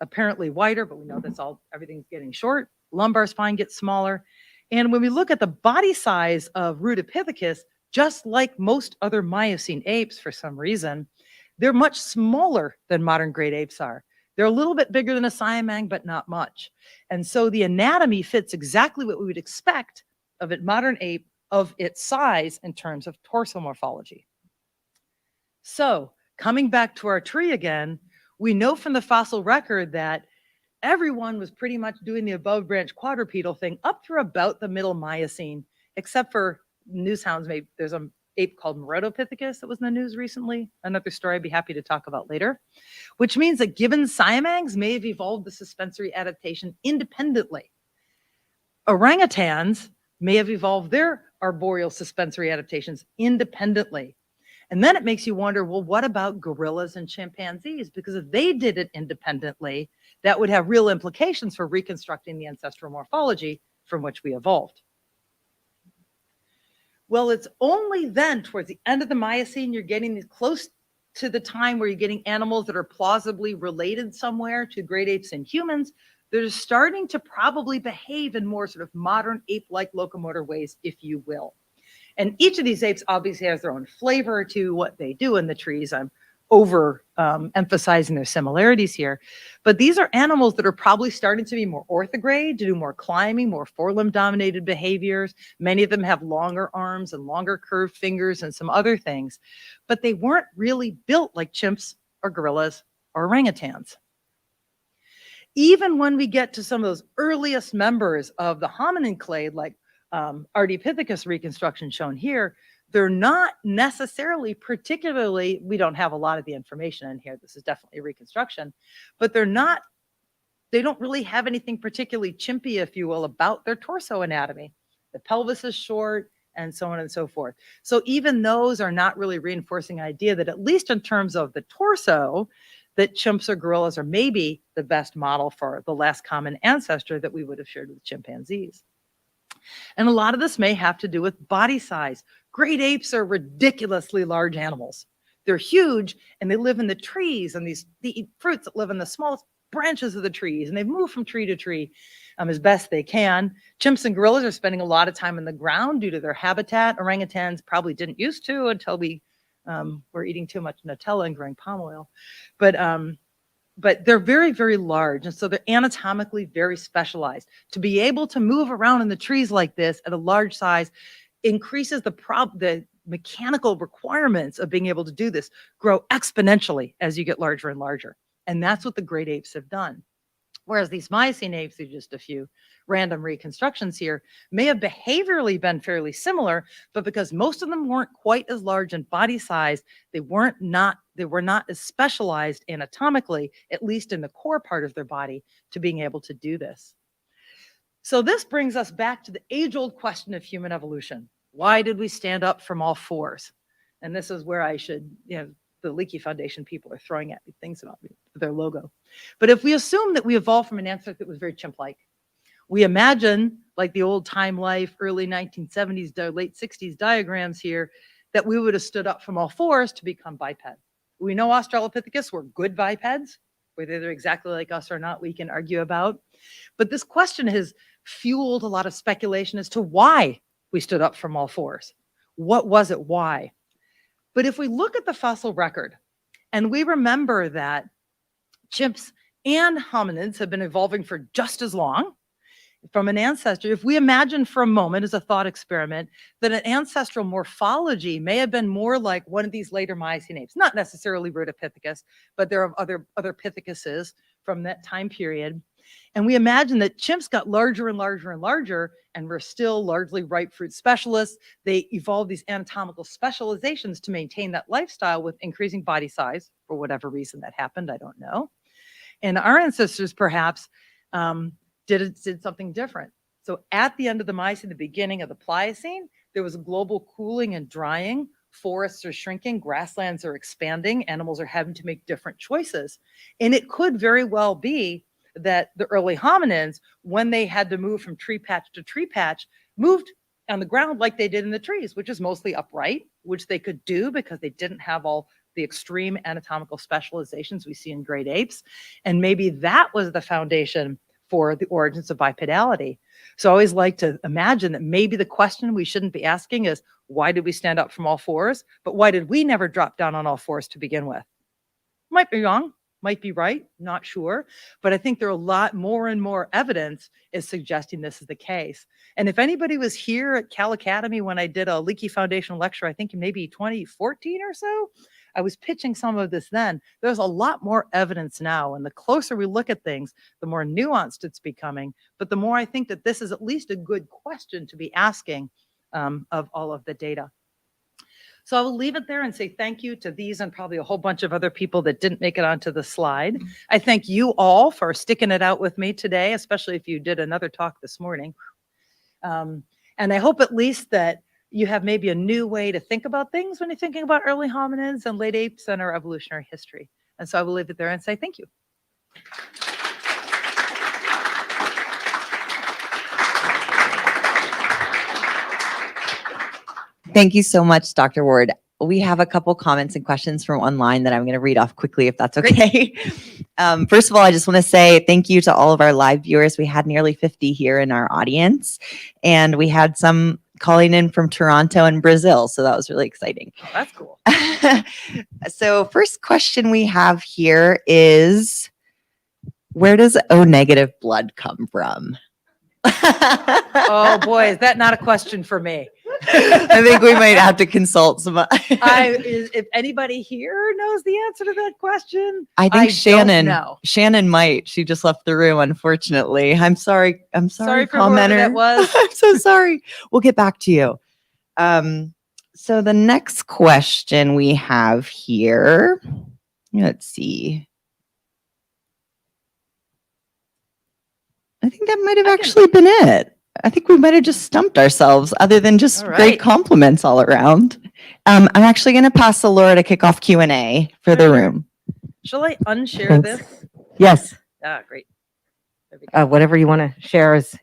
apparently wider, but we know that's everything's getting short. Lumbar spine gets smaller. And when we look at the body size of Rudopithecus, just like most other Miocene apes for some reason, they're much smaller than modern great apes are. They're a little bit bigger than a siamang, but not much. And so the anatomy fits exactly what we would expect of a modern ape of its size in terms of torso morphology. So coming back to our tree again, we know from the fossil record that everyone was pretty much doing the above branch quadrupedal thing up through about the middle Miocene, except for newshounds. Maybe there's an ape called Merodopithecus that was in the news recently. Another story I'd be happy to talk about later, which means that gibbon siamangs may have evolved the suspensory adaptation independently. Orangutans may have evolved their arboreal suspensory adaptations independently. And then it makes you wonder, well, what about gorillas and chimpanzees? Because if they did it independently, that would have real implications for reconstructing the ancestral morphology from which we evolved. Well, it's only then towards the end of the Miocene, you're getting close to the time where you're getting animals that are plausibly related somewhere to great apes and humans. They're starting to probably behave in more sort of modern ape-like locomotor ways, if you will. And each of these apes obviously has their own flavor to what they do in the trees. I'm over emphasizing their similarities here. But these are animals that are probably starting to be more orthograde, to do more climbing, more forelimb dominated behaviors. Many of them have longer arms and longer curved fingers and some other things. But they weren't really built like chimps or gorillas or orangutans. Even when we get to some of those earliest members of the hominin clade, like Ardipithecus reconstruction shown here, they're not necessarily particularly, we don't have a lot of the information in here, this is definitely a reconstruction, but they don't really have anything particularly chimpy, if you will, about their torso anatomy. The pelvis is short and so on and so forth. So even those are not really reinforcing an idea that, at least in terms of the torso, that chimps or gorillas are maybe the best model for the last common ancestor that we would have shared with chimpanzees. And a lot of this may have to do with body size. Great apes are ridiculously large animals. They're huge, and they live in the trees, and they eat fruits that live in the smallest branches of the trees, and they move from tree to tree as best they can. Chimps and gorillas are spending a lot of time in the ground due to their habitat. Orangutans probably didn't used to until we were eating too much Nutella and growing palm oil. But they're very, very large. And so they're anatomically very specialized. To be able to move around in the trees like this at a large size increases the mechanical requirements of being able to do this grow exponentially as you get larger and larger. And that's what the great apes have done. Whereas these Miocene apes, these are just a few random reconstructions here, may have behaviorally been fairly similar, but because most of them weren't quite as large in body size, they were not as specialized anatomically, at least in the core part of their body, to being able to do this. So this brings us back to the age-old question of human evolution. Why did we stand up from all fours? And this is where I should, the Leakey Foundation people are throwing at me things about me, their logo. But if we assume that we evolved from an ancestor that was very chimp-like, we imagine, like the old Time Life, early 1970s, late 60s diagrams here, that we would have stood up from all fours to become biped. We know Australopithecus were good bipeds. Whether they're exactly like us or not, we can argue about. But this question has fueled a lot of speculation as to why we stood up from all fours. What was it? Why? But if we look at the fossil record, and we remember that chimps and hominids have been evolving for just as long from an ancestor, if we imagine for a moment as a thought experiment that an ancestral morphology may have been more like one of these later Miocene apes, not necessarily Rhodopithecus, but there are other Pithecuses from that time period. And we imagine that chimps got larger and larger and larger, and were still largely ripe fruit specialists. They evolved these anatomical specializations to maintain that lifestyle with increasing body size, for whatever reason that happened, I don't know. And our ancestors perhaps did something different. So at the end of the Miocene, the beginning of the Pliocene, there was a global cooling and drying. Forests are shrinking, grasslands are expanding, animals are having to make different choices. And it could very well be that the early hominins, when they had to move from tree patch to tree patch, moved on the ground like they did in the trees, which is mostly upright, which they could do because they didn't have all the extreme anatomical specializations we see in great apes. And maybe that was the foundation for the origins of bipedality. So I always like to imagine that maybe the question we shouldn't be asking is, why did we stand up from all fours? But why did we never drop down on all fours to begin with? Might be wrong, might be right, not sure. But I think there are a lot more and more evidence is suggesting this is the case. And if anybody was here at Cal Academy when I did a Leakey Foundation lecture, I think in maybe 2014 or so, I was pitching some of this then. There's a lot more evidence now. And the closer we look at things, the more nuanced it's becoming. But the more I think that this is at least a good question to be asking of all of the data. So I will leave it there and say thank you to these and probably a whole bunch of other people that didn't make it onto the slide. I thank you all for sticking it out with me today, especially if you did another talk this morning. And I hope at least that you have maybe a new way to think about things when you're thinking about early hominids and late apes and our evolutionary history. And so I will leave it there and say thank you. Thank you so much, Dr. Ward. We have a couple comments and questions from online that I'm going to read off quickly, if that's okay. First of all, I just want to say thank you to all of our live viewers. We had nearly 50 here in our audience, and we had some calling in from Toronto and Brazil, so that was really exciting. Oh, that's cool. So first question we have here is, where does O negative blood come from? Oh boy, is that not a question for me? I think we might have to consult some. If anybody here knows the answer to that question, I think Shannon. don't know. Shannon might. She just left the room, unfortunately. I'm sorry. I'm sorry, for whoever commenter. that was. I'm so sorry. We'll get back to you. So the next question we have here. Let's see. I think that might have actually been it. I think we might have just stumped ourselves, other than just All right. great compliments all around. I'm actually going to pass to Laura to kick off Q&A for the Sure. room. Shall I unshare Thanks. this? Yes, Ah, great. There we go. whatever you want to share is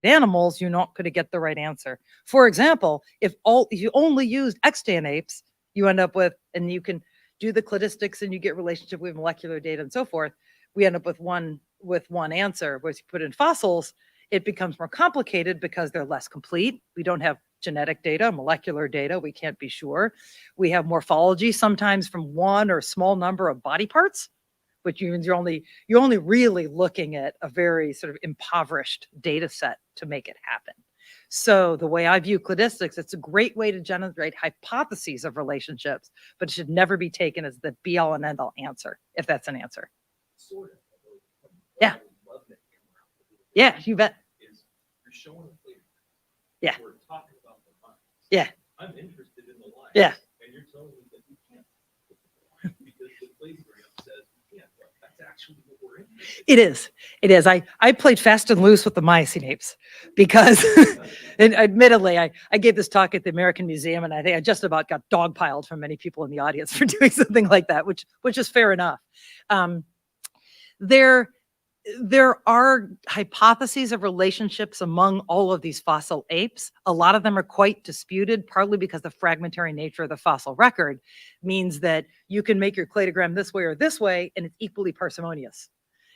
animals, you're not going to get the right answer. For example, if you only used extant apes, you end up with, and you can do the cladistics and you get relationship with molecular data and so forth, we end up with one answer. Whereas you put in fossils, it becomes more complicated because they're less complete. We don't have genetic data, molecular data, we can't be sure. We have morphology sometimes from one or small number of body parts, which means you're only really looking at a very sort of impoverished data set to make it happen. So the way I view cladistics, it's a great way to generate hypotheses of relationships, but it should never be taken as the be all and end all answer, if that's an answer. Yeah. Yeah, you bet. Yeah. Yeah. I'm interested in the line. Yeah. And you're telling me that we can't. Because the playground says we can't, but that's actually what we're interested in. It is. It is. I played fast and loose with the Miocene apes because, and admittedly, I gave this talk at the American Museum, and I think I just about got dogpiled from many people in the audience for doing something like that, which is fair enough. There are hypotheses of relationships among all of these fossil apes. A lot of them are quite disputed, partly because the fragmentary nature of the fossil record means that you can make your cladogram this way or this way, and it's equally parsimonious.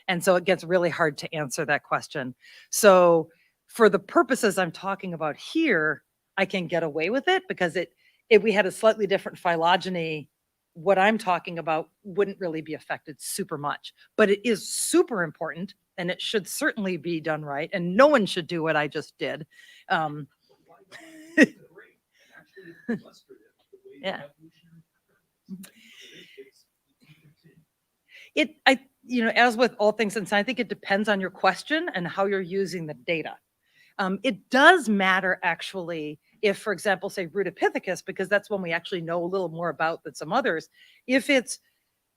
And so it gets really hard to answer that question. So for the purposes I'm talking about here, I can get away with it because if we had a slightly different phylogeny, what I'm talking about wouldn't really be affected super much, but it is super important and it should certainly be done right. And no one should do what I just did. Yeah. As with all things in science, I think it depends on your question and how you're using the data. It does matter actually if, for example, say Rudopithecus, because that's one we actually know a little more about than some others, if it's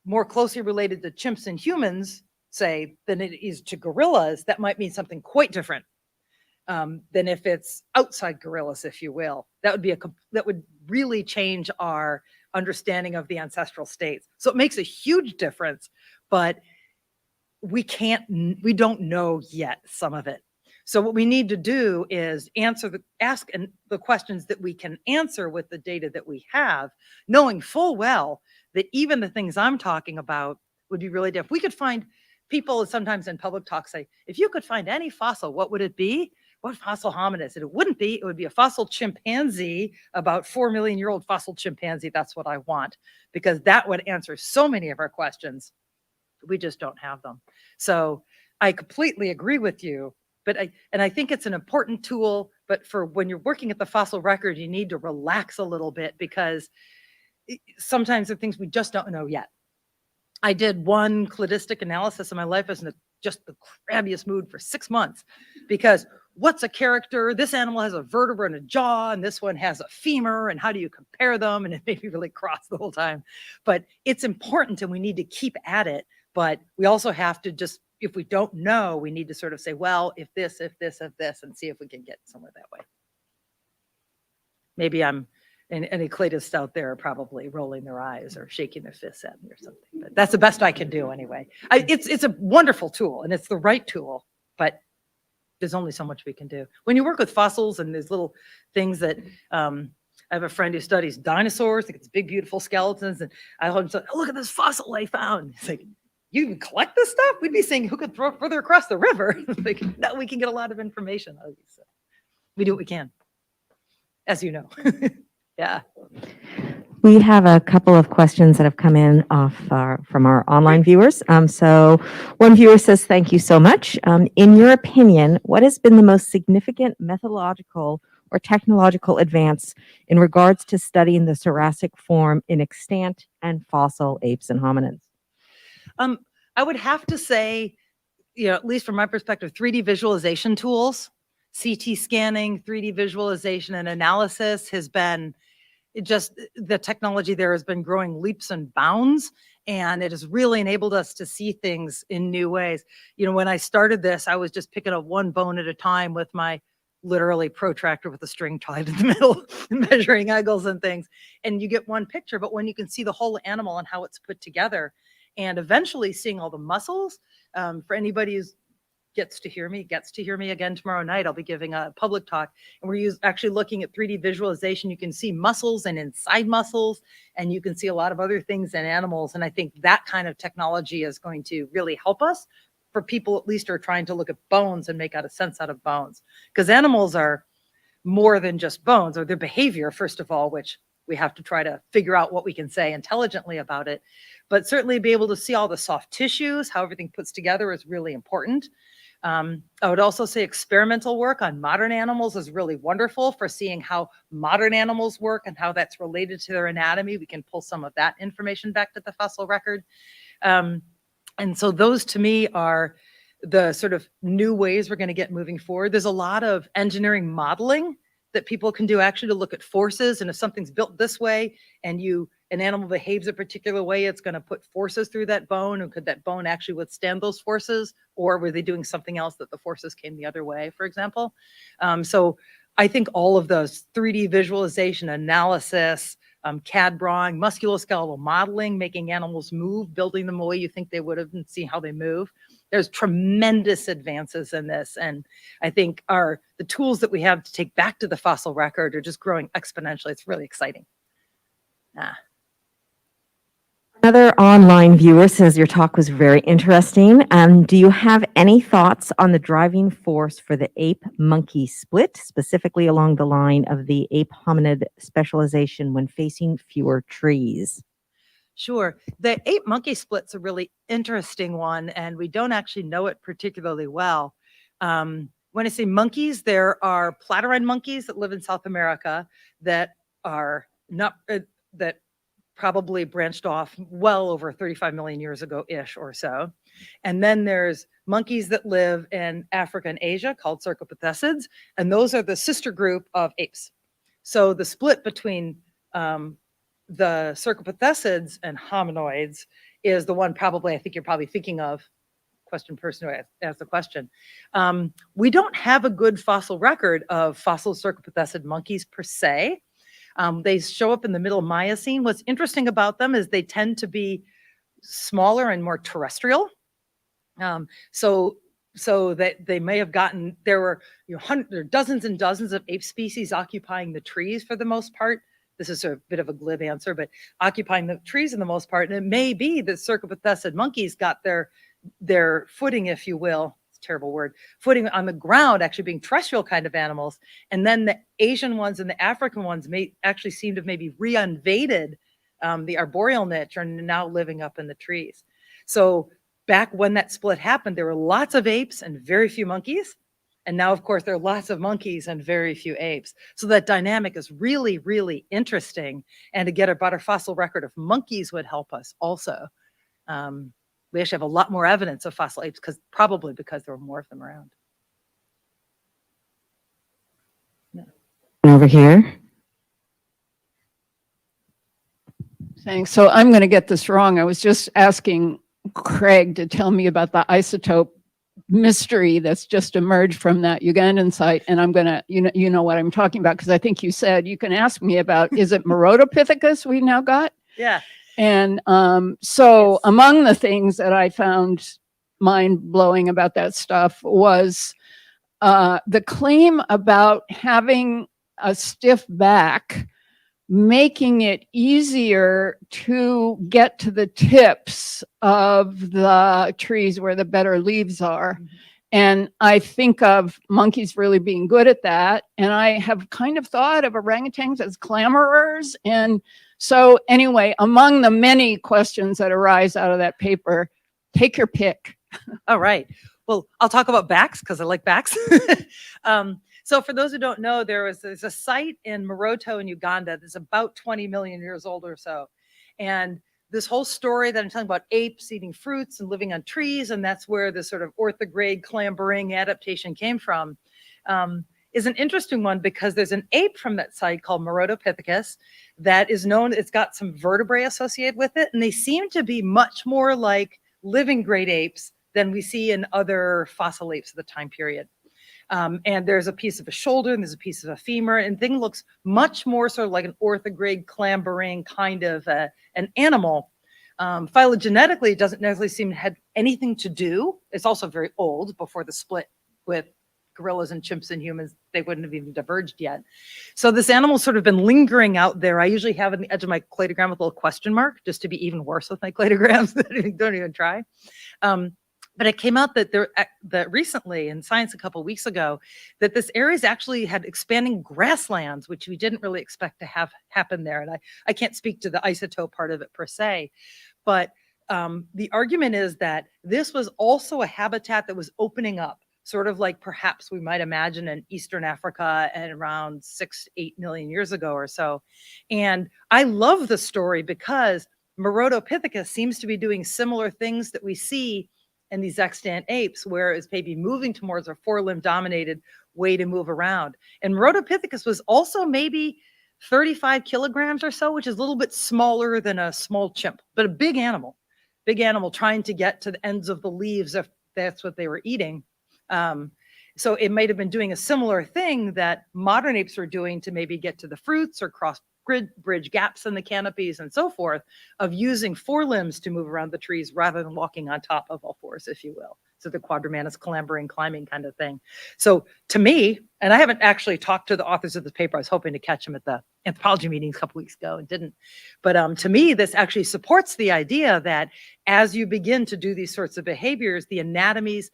more closely related to chimps and humans, say, than it is to gorillas, that might mean something quite different than if it's outside gorillas, if you will. That would really change our understanding of the ancestral states. So it makes a huge difference, but we don't know yet some of it. So what we need to do is ask the questions that we can answer with the data that we have, knowing full well that even the things I'm talking about would be really different. We could find people sometimes in public talk say, if you could find any fossil, what would it be? What fossil hominid is it? It wouldn't be. It would be a fossil chimpanzee, about 4 million year old fossil chimpanzee. That's what I want, because that would answer so many of our questions. We just don't have them. So I completely agree with you. But I think it's an important tool, but for when you're working at the fossil record, you need to relax a little bit because sometimes there are things we just don't know yet. I did one cladistic analysis in my life. I was in just the crabbiest mood for 6 months because what's a character? This animal has a vertebra and a jaw, and this one has a femur, and how do you compare them? And it made me really cross the whole time. But it's important and we need to keep at it. But we also have to just, if we don't know, we need to sort of say, well, if this, and see if we can get somewhere that way. Maybe any cladists out there are probably rolling their eyes or shaking their fists at me or something, but that's the best I can do anyway. It's a wonderful tool and it's the right tool, but there's only so much we can do. When you work with fossils and there's little things that, I have a friend who studies dinosaurs, like it's big, beautiful skeletons, and I told him, so, oh, look at this fossil I found. He's like, you even collect this stuff? We'd be saying who could throw it further across the river. Like, no, we can get a lot of information out of these. So we do what we can, as you know. Yeah. We have a couple of questions that have come in from our online viewers. So one viewer says, thank you so much. In your opinion, what has been the most significant methodological or technological advance in regards to studying the Jurassic form in extant and fossil apes and hominins? I would have to say, at least from my perspective, 3D visualization tools, CT scanning, 3D visualization and analysis has been the technology there has been growing leaps and bounds, and it has really enabled us to see things in new ways. When I started this, I was just picking up one bone at a time with my literally protractor with a string tied in the middle, measuring angles and things. And you get one picture, but when you can see the whole animal and how it's put together, and eventually seeing all the muscles, for anybody who's gets to hear me again tomorrow night. I'll be giving a public talk, and we're actually looking at 3D visualization. You can see muscles and inside muscles, and you can see a lot of other things in animals. And I think that kind of technology is going to really help us, for people at least who are trying to look at bones and make sense out of bones, because animals are more than just bones, or their behavior, first of all, which we have to try to figure out what we can say intelligently about it. But certainly be able to see all the soft tissues, how everything puts together, is really important. I would also say experimental work on modern animals is really wonderful for seeing how modern animals work and how that's related to their anatomy. We can pull some of that information back to the fossil record. And so those to me are the sort of new ways we're going to get moving forward. There's a lot of engineering modeling that people can do actually to look at forces. And if something's built this way and an animal behaves a particular way, it's going to put forces through that bone. And could that bone actually withstand those forces? Or were they doing something else that the forces came the other way, for example? So I think all of those 3D visualization, analysis, CAD drawing, musculoskeletal modeling, making animals move, building them the way you think they would have, and see how they move. There's tremendous advances in this. And I think the tools that we have to take back to the fossil record are just growing exponentially. It's really exciting. Another online viewer says your talk was very interesting. Do you have any thoughts on the driving force for the ape-monkey split, specifically along the line of the ape-hominid specialization when facing fewer trees? Sure. The ape-monkey split's a really interesting one, and we don't actually know it particularly well. When I say monkeys, there are platyrine monkeys that live in South America that are not that probably branched off well over 35 million years ago-ish or so. And then there's monkeys that live in Africa and Asia called cercopithecids, and those are the sister group of apes. So the split between the cercopithecids and hominoids is the one I think you're probably thinking of, person who asked the question. We don't have a good fossil record of fossil cercopithecid monkeys per se. They show up in the middle Miocene. What's interesting about them is they tend to be smaller and more terrestrial. So that they may have gotten, there were dozens and dozens of ape species occupying the trees for the most part. This is a bit of a glib answer, but occupying the trees in the most part. And it may be that cercopithecid monkeys got their footing, if you will, terrible word, footing on the ground, actually being terrestrial kind of animals. And then the Asian ones and the African ones may actually seem to have maybe re-invaded the arboreal niche, are now living up in the trees. So back when that split happened, there were lots of apes and very few monkeys. And now, of course, there are lots of monkeys and very few apes. So that dynamic is really, really interesting. And to get a better fossil record of monkeys would help us also. We actually have a lot more evidence of fossil apes probably because there were more of them around. Over here. Thanks. So I'm going to get this wrong. I was just asking Craig to tell me about the isotope mystery that's just emerged from that Ugandan site. And I'm going to, you know what I'm talking about, because I think you said you can ask me about, is it Merodopithecus we now got? Yeah. And so Yes. among the things that I found mind-blowing about that stuff was the claim about having a stiff back, making it easier to get to the tips of the trees where the better leaves are. Mhm. And I think of monkeys really being good at that. And I have kind of thought of orangutans as clamorers. And so anyway, among the many questions that arise out of that paper, take your pick. All right. Well, I'll talk about backs because I like backs. So for those who don't know, there's a site in Moroto in Uganda that's about 20 million years old or so. And this whole story that I'm telling about apes eating fruits and living on trees, and that's where the sort of orthograde clambering adaptation came from, is an interesting one because there's an ape from that site called Merodopithecus that is known, it's got some vertebrae associated with it, and they seem to be much more like living great apes than we see in other fossil apes of the time period. And there's a piece of a shoulder and there's a piece of a femur, and thing looks much more sort of like an orthograde clambering kind of an animal. Phylogenetically, it doesn't necessarily seem to have anything to do. It's also very old, before the split with gorillas and chimps and humans. They wouldn't have even diverged yet. So this animal's sort of been lingering out there. I usually have on the edge of my cladogram with a little question mark, just to be even worse with my cladograms. Don't even try. But it came out that that recently in Science a couple of weeks ago, that this area's actually had expanding grasslands, which we didn't really expect to have happen there. And I can't speak to the isotope part of it per se, but the argument is that this was also a habitat that was opening up, sort of like perhaps we might imagine in Eastern Africa at around 6-8 million years ago or so. And I love the story because Merodopithecus seems to be doing similar things that we see in these extant apes, where it's maybe moving towards a four-limb dominated way to move around. And Merodopithecus was also maybe 35 kilograms or so, which is a little bit smaller than a small chimp, but a big animal trying to get to the ends of the leaves if that's what they were eating. So it might have been doing a similar thing that modern apes were doing to maybe get to the fruits or cross bridge gaps in the canopies and so forth, of using forelimbs to move around the trees rather than walking on top of all fours, if you will. So the quadrumanous clambering, climbing kind of thing. So to me, and I haven't actually talked to the authors of this paper, I was hoping to catch them at the anthropology meetings a couple weeks ago and didn't. But to me, this actually supports the idea that as you begin to do these sorts of behaviors, the anatomies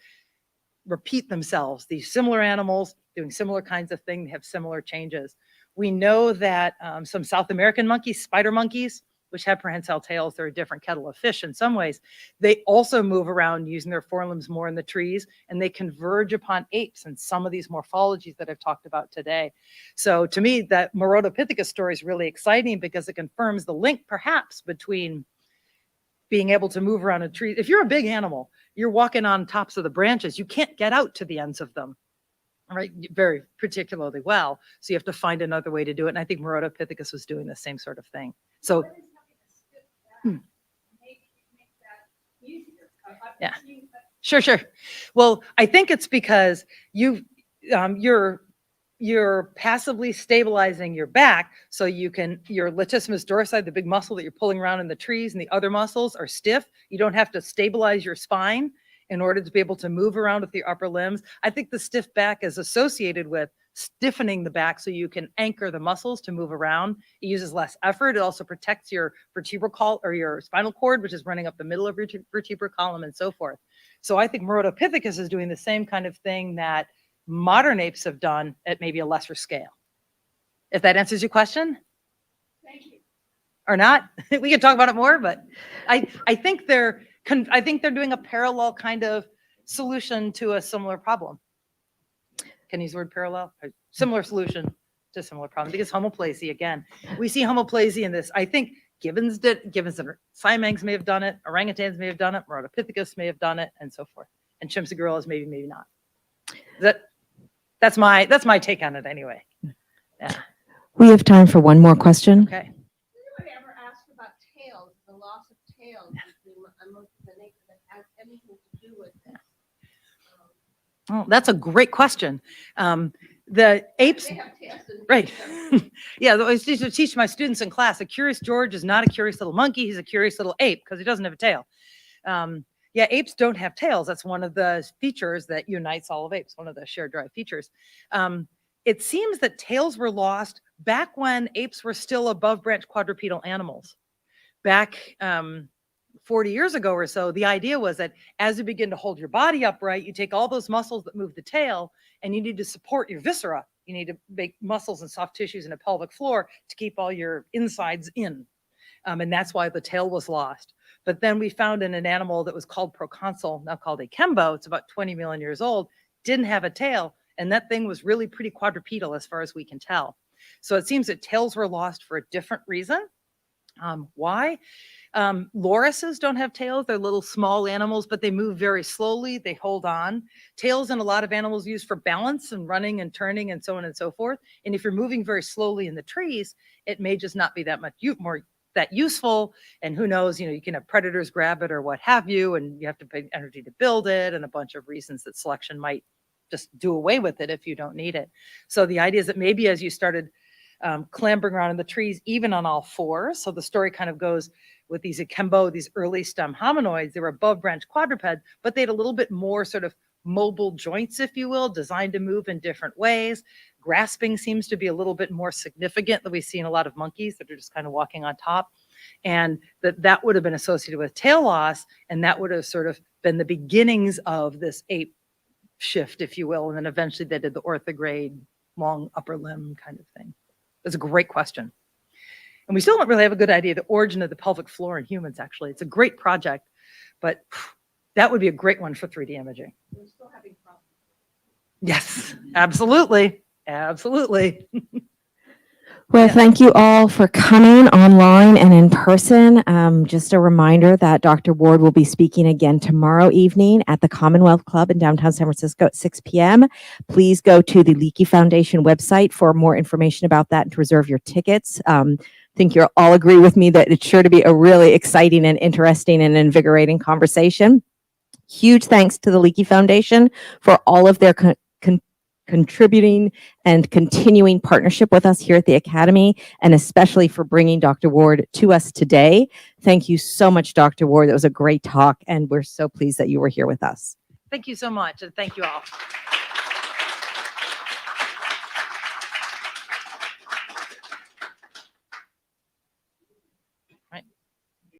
repeat themselves. These similar animals doing similar kinds of things have similar changes. We know that some South American monkeys, spider monkeys, which have prehensile tails, they're a different kettle of fish in some ways. They also move around using their forelimbs more in the trees, and they converge upon apes in some of these morphologies that I've talked about today. So to me, that Merodopithecus story is really exciting because it confirms the link perhaps between being able to move around a tree. If you're a big animal, you're walking on tops of the branches, you can't get out to the ends of them, right? Very particularly well. So you have to find another way to do it. And I think Merodopithecus was doing the same sort of thing. So yeah, sure. Well, I think it's because you're passively stabilizing your back, so you can, your latissimus dorsi, the big muscle that you're pulling around in the trees, and the other muscles are stiff. You don't have to stabilize your spine in order to be able to move around with your upper limbs. I think the stiff back is associated with stiffening the back so you can anchor the muscles to move around. It uses less effort. It also protects your vertebral column or your spinal cord, which is running up the middle of your vertebral column and so forth. So I think Merodopithecus is doing the same kind of thing that modern apes have done at maybe a lesser scale. If that answers your question? Thank you. Or not? We can talk about it more, but I think they're doing a parallel kind of solution to a similar problem. Can I use the word parallel? A similar solution to a similar problem. Because homoplasia, again, we see homoplasia in this. I think gibbons and siamangs may have done it, orangutans may have done it, Merodopithecus may have done it, and so forth. And chimps and gorillas maybe not. That's my take on it anyway. Yeah. We have time for one more question. Okay. Anyone ever asked about tails, the loss of tails among the nature that has anything to do with this? Oh, that's a great question. The apes, They have tails and right. so- Yeah, I used to teach my students in class, a curious George is not a curious little monkey, he's a curious little ape because he doesn't have a tail. Yeah, apes don't have tails. That's one of the features that unites all of apes, one of the shared drive features. It seems that tails were lost back when apes were still above branch quadrupedal animals. Back 40 years ago or so, the idea was that as you begin to hold your body upright, you take all those muscles that move the tail and you need to support your viscera. You need to make muscles and soft tissues in a pelvic floor to keep all your insides in. And that's why the tail was lost. But then we found in an animal that was called proconsul, now called a kembo, it's about 20 million years old, didn't have a tail. And that thing was really pretty quadrupedal as far as we can tell. So it seems that tails were lost for a different reason. Why? Lorises don't have tails. They're little small animals, but they move very slowly. They hold on. Tails in a lot of animals used for balance and running and turning and so on and so forth. And if you're moving very slowly in the trees, it may just not be that much more that useful. And who knows, you can have predators grab it or what have you, and you have to pay energy to build it and a bunch of reasons that selection might just do away with it if you don't need it. So the idea is that maybe as you started clambering around in the trees, even on all fours. So the story kind of goes with these akembo, these early stem hominoids. They were above branch quadruped, but they had a little bit more sort of mobile joints, if you will, designed to move in different ways. Grasping seems to be a little bit more significant than we see in a lot of monkeys that are just kind of walking on top. And that would have been associated with tail loss, and that would have sort of been the beginnings of this ape shift, if you will. And then eventually they did the orthograde, long upper limb kind of thing. That's a great question. And we still don't really have a good idea of the origin of the pelvic floor in humans, actually. It's a great project, but that would be a great one for 3D imaging. We're still having problems. Yes, absolutely. Absolutely. Well, Yeah. thank you all for coming online and in person. Just a reminder that Dr. Ward will be speaking again tomorrow evening at the Commonwealth Club in downtown San Francisco at 6 p.m. Please go to the Leakey Foundation website for more information about that and to reserve your tickets. I think you'll all agree with me that it's sure to be a really exciting and interesting and invigorating conversation. Huge thanks to the Leakey Foundation for all of their contributing and continuing partnership with us here at the Academy, and especially for bringing Dr. Ward to us today. Thank you so much, Dr. Ward. That was a great talk, and we're so pleased that you were here with us. Thank you so much, and thank you all.